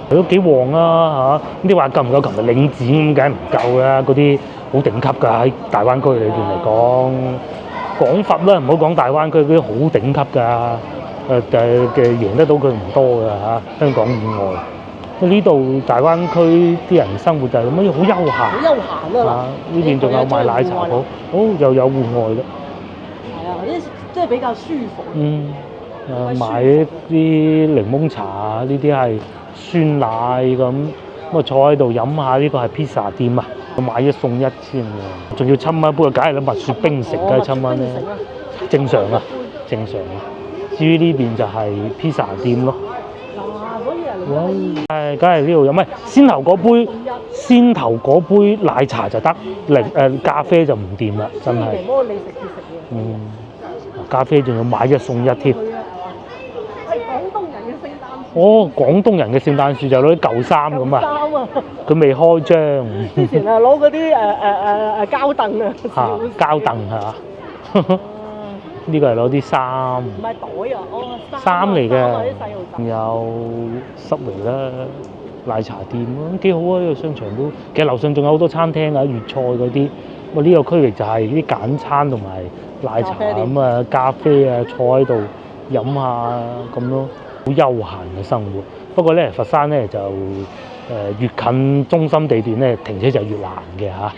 Speaker 1: 佢都幾旺啊嚇！你話夠唔夠？琴日領展咁梗係唔夠啦，嗰啲好頂級㗎，喺大灣區裏邊嚟講。廣佛啦，唔好講大灣區嗰啲好頂級㗎，嘅贏得到佢唔多㗎嚇，香港以外。呢度大灣區啲人生活就係咁樣，好休閒。
Speaker 2: 好休閒啊！
Speaker 1: 呢邊仲有賣奶茶鋪，又有戶外啦。
Speaker 2: 係啊，啲即係比較舒服。
Speaker 1: 買啲檸檬茶啊，呢啲係酸奶咁啊，坐喺度飲下，呢個係披薩店啊。買1送1添喎，仲要7蚊，不過梗係啦，蜜雪冰城梗係7蚊咧，正常啊，正常啊。至於呢邊就係披薩店咯。梗係呢度有咩？先頭嗰杯奶茶就得，咖啡就唔掂啦，真係。咖啡仲要買1送1添。哦，廣東人嘅聖誕樹就攞啲舊衫咁啊！佢未開張。
Speaker 2: 之前啊攞嗰啲膠凳啊。
Speaker 1: 膠凳係嘛？呢個係攞啲衫。
Speaker 2: 唔係袋啊，
Speaker 1: 衫嚟嘅。
Speaker 2: 啲細路仔。
Speaker 1: 仲有Subway啦，奶茶店咯，幾好啊！呢個商場都，其實樓上仲有好多餐廳啊，粵菜嗰啲。呢個區域就係啲簡餐同埋奶茶咁啊，咖啡啊，坐喺度飲下咁咯。好休閒嘅生活，不過咧佛山咧就越近中心地段咧停車就越難嘅嚇，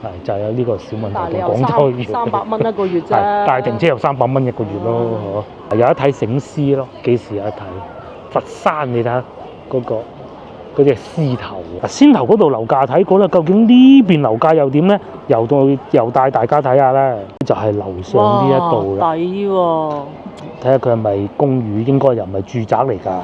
Speaker 1: 係就有呢個小問題同廣州一樣。
Speaker 2: 300蚊一個月啫。
Speaker 1: 但係停車又300蚊一個月咯，有得睇醒獅咯，幾時有得睇？佛山你睇下嗰隻獅頭，先頭嗰度樓價睇過啦，究竟呢邊樓價又點咧？又帶大家睇下啦，就係樓上呢一度啦。
Speaker 2: 抵喎！
Speaker 1: 睇下佢係咪公寓，應該又唔係住宅嚟㗎。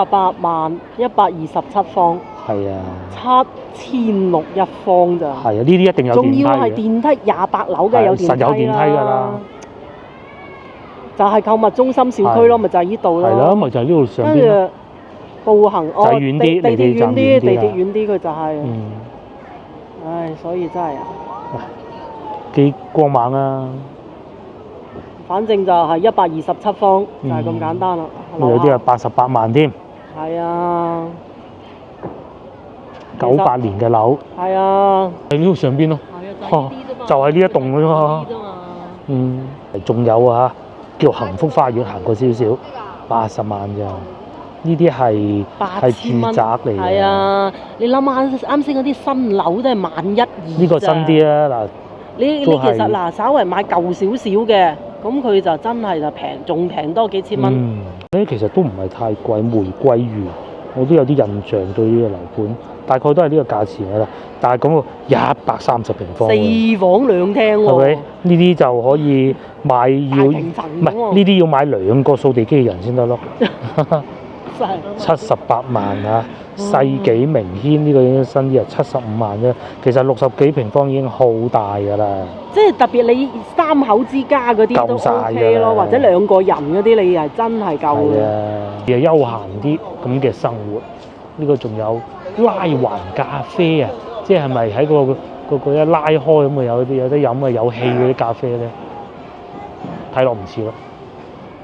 Speaker 2: 98萬127方。
Speaker 1: 係啊。
Speaker 2: 7600一方咋。
Speaker 1: 係啊，呢啲一定有電梯嘅。
Speaker 2: 仲要係電梯28樓嘅有電梯啦。
Speaker 1: 實有電梯㗎啦。
Speaker 2: 就係購物中心小區咯，咪就係呢度咯。
Speaker 1: 係咯，咪就係呢度上邊。
Speaker 2: 跟住步行
Speaker 1: 就係遠啲，
Speaker 2: 地鐵遠啲，地鐵遠啲佢就係。唉，所以真係啊。
Speaker 1: 幾光猛啊！
Speaker 2: 反正就係127方，就係咁簡單啦。
Speaker 1: 有啲係88萬添。
Speaker 2: 係啊。
Speaker 1: 98年嘅樓。
Speaker 2: 係啊。
Speaker 1: 喺呢度上邊咯。
Speaker 2: 係啊，
Speaker 1: 就係呢一棟㗎嘛。仲有啊，叫幸福花園，行過少少，80萬咋。呢啲係住宅嚟嘅。
Speaker 2: 係啊，你諗下啱先嗰啲新樓都係11000-12000。
Speaker 1: 呢個新啲啊，嗱。
Speaker 2: 你其實嗱，稍為買舊少少嘅，咁佢就真係就平，仲平多幾千蚊。
Speaker 1: 其實都唔係太貴，玫瑰園我都有啲印象對呢個樓盤，大概都係呢個價錢㗎啦。但係講到130平方
Speaker 2: ，4房2廳喎。
Speaker 1: 係咪？呢啲就可以買要唔係呢啲要買2個掃地機器人先得咯。78萬啊！世紀名軒呢個已經新啲啊，75萬啫。其實60幾平方已經好大㗎啦。
Speaker 2: 即係特別你3口之家嗰啲都 OK 咯，或者2個人嗰啲你係真係夠嘅。
Speaker 1: 係啊，又休閒啲咁嘅生活。呢個仲有拉環咖啡啊，即係咪喺個一拉開咁啊有得飲啊有氣嗰啲咖啡咧？睇落唔似咯。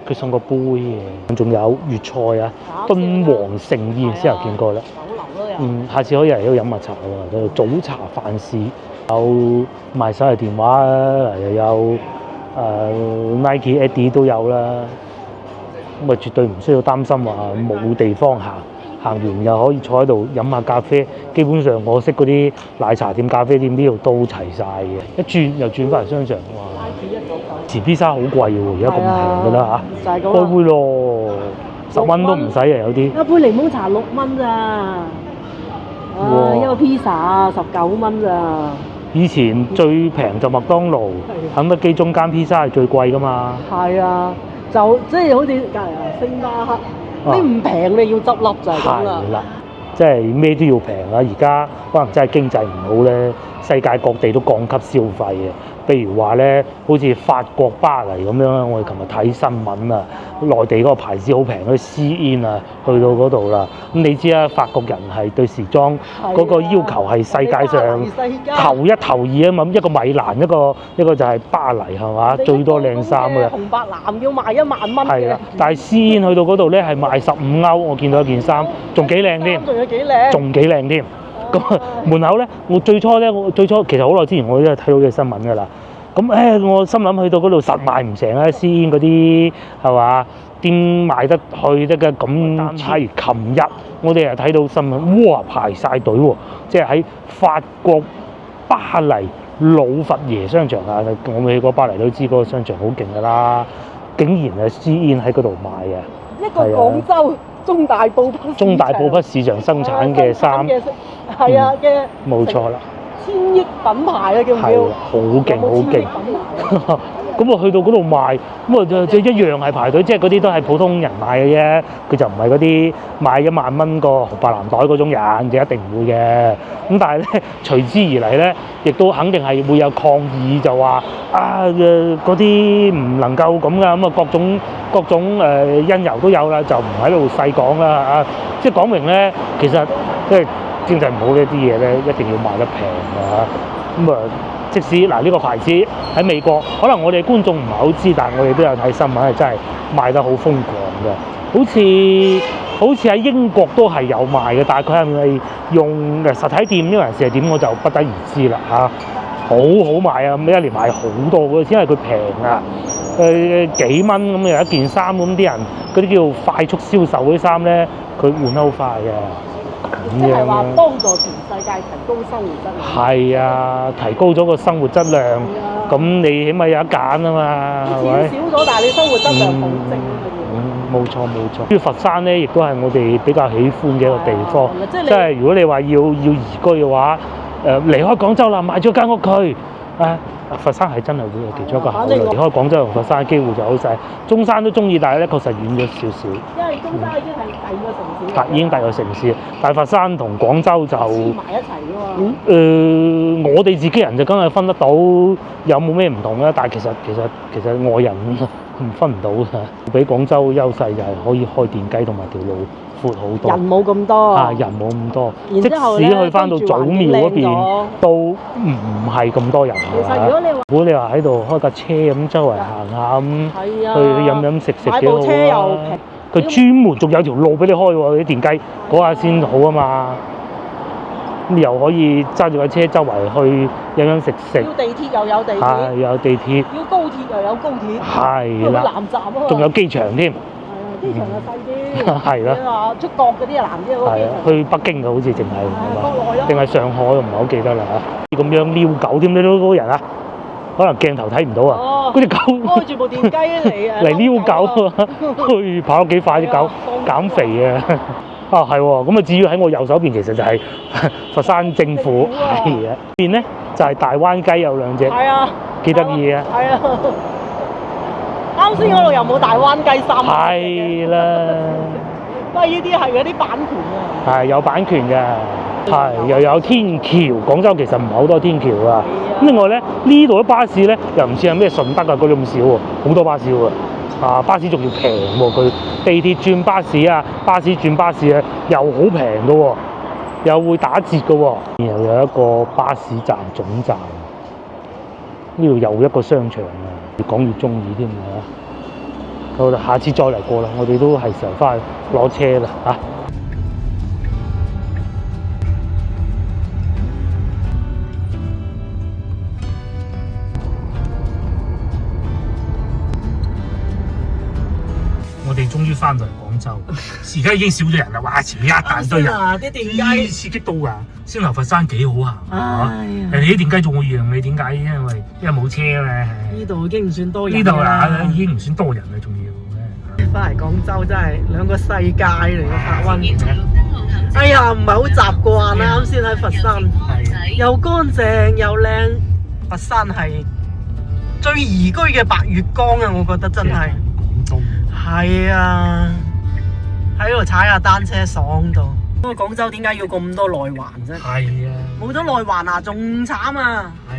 Speaker 1: 佢送個杯嘅，仲有粵菜啊，敦煌盛宴先有見過啦。下次可以嚟呢度飲下茶喎，早茶飯市有賣手提電話啦，又有Nike、Adidas 都有啦。咁啊，絕對唔需要擔心話冇地方行，行完又可以坐喺度飲下咖啡。基本上我識嗰啲奶茶店、咖啡店呢度都齊晒嘅，一轉又轉翻嚟商場，哇！遲披薩好貴喎，而家咁平㗎啦嚇，
Speaker 2: 就係咁
Speaker 1: 開杯咯，10蚊都唔使啊，有啲。
Speaker 2: 一杯檸檬茶6蚊咋，
Speaker 1: 哇
Speaker 2: 一個披薩19蚊咋。
Speaker 1: 以前最平就麥當勞、肯德基中間披薩係最貴㗎嘛。
Speaker 2: 係啊，就即係好似隔離星巴克，你唔平你要執笠就係咁啦。
Speaker 1: 係啦，即係咩都要平啊！而家可能真係經濟唔好咧，世界各地都降級消費嘅。譬如話咧，好似法國巴黎咁樣，我哋琴日睇新聞啊，內地嗰個牌子好平，嗰啲 Shein 啊，去到嗰度啦。咁你知啦，法國人係對時裝嗰個要求係世界上頭一頭二啊嘛。一個米蘭，一個就係巴黎係嘛，最多靚衫㗎。
Speaker 2: 紅白藍要賣1萬蚊嘅。
Speaker 1: 係啊，但係 Shein 去到嗰度咧係賣15歐，我見到一件衫，仲幾靚添，
Speaker 2: 仲有幾靚，
Speaker 1: 仲幾靚添。咁門口咧，我最初其實好耐之前我都係睇到呢個新聞㗎啦。咁我心諗去到嗰度實賣唔成啦，Shein嗰啲係嘛，點賣得去得㗎？咁係琴日我哋又睇到新聞，哇排晒隊喎！即係喺法國巴黎老佛爺商場啊，我未去過巴黎都知嗰個商場好勁㗎啦，竟然係 Shein喺嗰度賣啊！
Speaker 2: 一個廣州中大埔匹
Speaker 1: 市場生產嘅衫，
Speaker 2: 係啊嘅，
Speaker 1: 冇錯啦
Speaker 2: ，1000億品牌啊，叫唔叫？
Speaker 1: 好勁好勁！咁我去到嗰度賣，咁啊就一樣係排隊，即係嗰啲都係普通人買嘅啫，佢就唔係嗰啲買1萬蚊個紅白藍袋嗰種人，就一定唔會嘅。咁但係咧，隨之而嚟咧，亦都肯定係會有抗議，就話嗰啲唔能夠咁噶，咁啊各種因由都有啦，就唔喺度細講啦啊！即係講明咧，其實即係經濟唔好呢啲嘢咧，一定要賣得平㗎。咁啊，即使呢個牌子喺美國，可能我哋觀眾唔係好知，但係我哋都有睇新聞，係真係賣得好瘋狂嘅。好似喺英國都係有賣嘅，但係佢係咪用實體店，因為係點我就不得而知啦嚇。好賣啊！咁一年賣好多嘅，因為佢平啊。幾蚊咁有一件衫，咁啲人嗰啲叫快速銷售嗰啲衫咧，佢換得好快嘅。
Speaker 2: 即係話幫助全世界提高生活質量。係
Speaker 1: 啊，提高咗個生活質量，咁你起碼有得揀啊嘛，係咪？
Speaker 2: 錢少咗，但係你生活質量保證。
Speaker 1: 冇錯。呢個佛山咧，亦都係我哋比較喜歡嘅一個地方。即係如果你話要移居嘅話，離開廣州啦，買咗間屋佢。佛山係真係會有其中一個考慮，離開廣州同佛山嘅機會就好細。中山都中意，但係咧確實遠咗少少。
Speaker 2: 因為中山已經係第二個城市。
Speaker 1: 已經第二個城市，但係佛山同廣州就
Speaker 2: 黐埋一齊㗎嘛。
Speaker 1: 我哋自己人就梗係分得到有冇咩唔同啦。但係其實外人分唔到㗎。比廣州優勢就係可以開電雞同埋條路闊好多，
Speaker 2: 人冇咁多，
Speaker 1: 人冇咁多，
Speaker 2: 即
Speaker 1: 使去翻到祖廟嗰邊都唔係咁多人㗎。
Speaker 2: 其實如果
Speaker 1: 你話喺度開架車咁周圍行下咁，去飲食幾好啊！
Speaker 2: 買部車又平，
Speaker 1: 佢專門仲有條路俾你開喎，啲電雞嗰下先好啊嘛。咁又可以揸住架車周圍去飲食。
Speaker 2: 要地鐵又有地鐵，
Speaker 1: 有地鐵。
Speaker 2: 要高鐵又有高鐵。
Speaker 1: 係啦。
Speaker 2: 南站啊，
Speaker 1: 仲有機場添。
Speaker 2: 機場就細啲。
Speaker 1: 係啦。
Speaker 2: 你話出國嗰啲啊難啲嗰啲。
Speaker 1: 去北京嘅好似淨係。
Speaker 2: 國內咯。
Speaker 1: 定係上海，我唔係好記得啦嚇。咁樣撩狗添，你嗰個人啊，可能鏡頭睇唔到啊。嗰隻狗
Speaker 2: 開住部電雞
Speaker 1: 嚟撩狗啊！跑得幾快啲狗，減肥啊！係喎，咁啊至於喺我右手邊，其實就係佛山政府係啊，邊咧就係大灣雞有兩隻，
Speaker 2: 係啊，
Speaker 1: 幾得意啊！
Speaker 2: 係啊，啱先嗰度又冇大灣雞衫，
Speaker 1: 係啦，
Speaker 2: 不過呢啲係嗰啲版權啊，
Speaker 1: 係有版權嘅，係又有天橋，廣州其實唔係好多天橋啊。咁另外咧，呢度啲巴士咧又唔似係咩順德啊嗰啲咁少喎，好多巴士喎。巴士仲要平喎，佢地鐵轉巴士啊，巴士轉巴士啊，又好平嘅喎，又會打折嘅喎。然後有一個巴士站總站，呢度又一個商場啊，越講越中意添啊！好啦，下次再嚟過啦，我哋都係時候翻去攞車啦嚇。我哋終終於翻到嚟廣州，而家已經少咗人啦。哇！前面一大堆人，
Speaker 2: 啲電雞
Speaker 1: 刺激到㗎。先頭佛山幾好行啊！
Speaker 2: 哎呀
Speaker 1: 人哋啲電雞仲會讓你，點解？因為冇車咧。
Speaker 2: 呢度已經唔算多人
Speaker 1: 呢度
Speaker 2: 啦
Speaker 1: 啊，已經唔算多人啦，仲要。
Speaker 2: 翻嚟廣州真係兩個世界嚟嘅發瘟。哎呀，唔係好習慣啊！啱先喺佛山，又乾淨又靚。佛山係最宜居嘅白月光啊！我覺得真係。
Speaker 1: 廣東。
Speaker 2: 係啊，喺度踩下單車爽到。不過廣州點解要咁多內環啫？
Speaker 1: 係啊。
Speaker 2: 冇咗內環啊，仲慘啊！
Speaker 1: 係。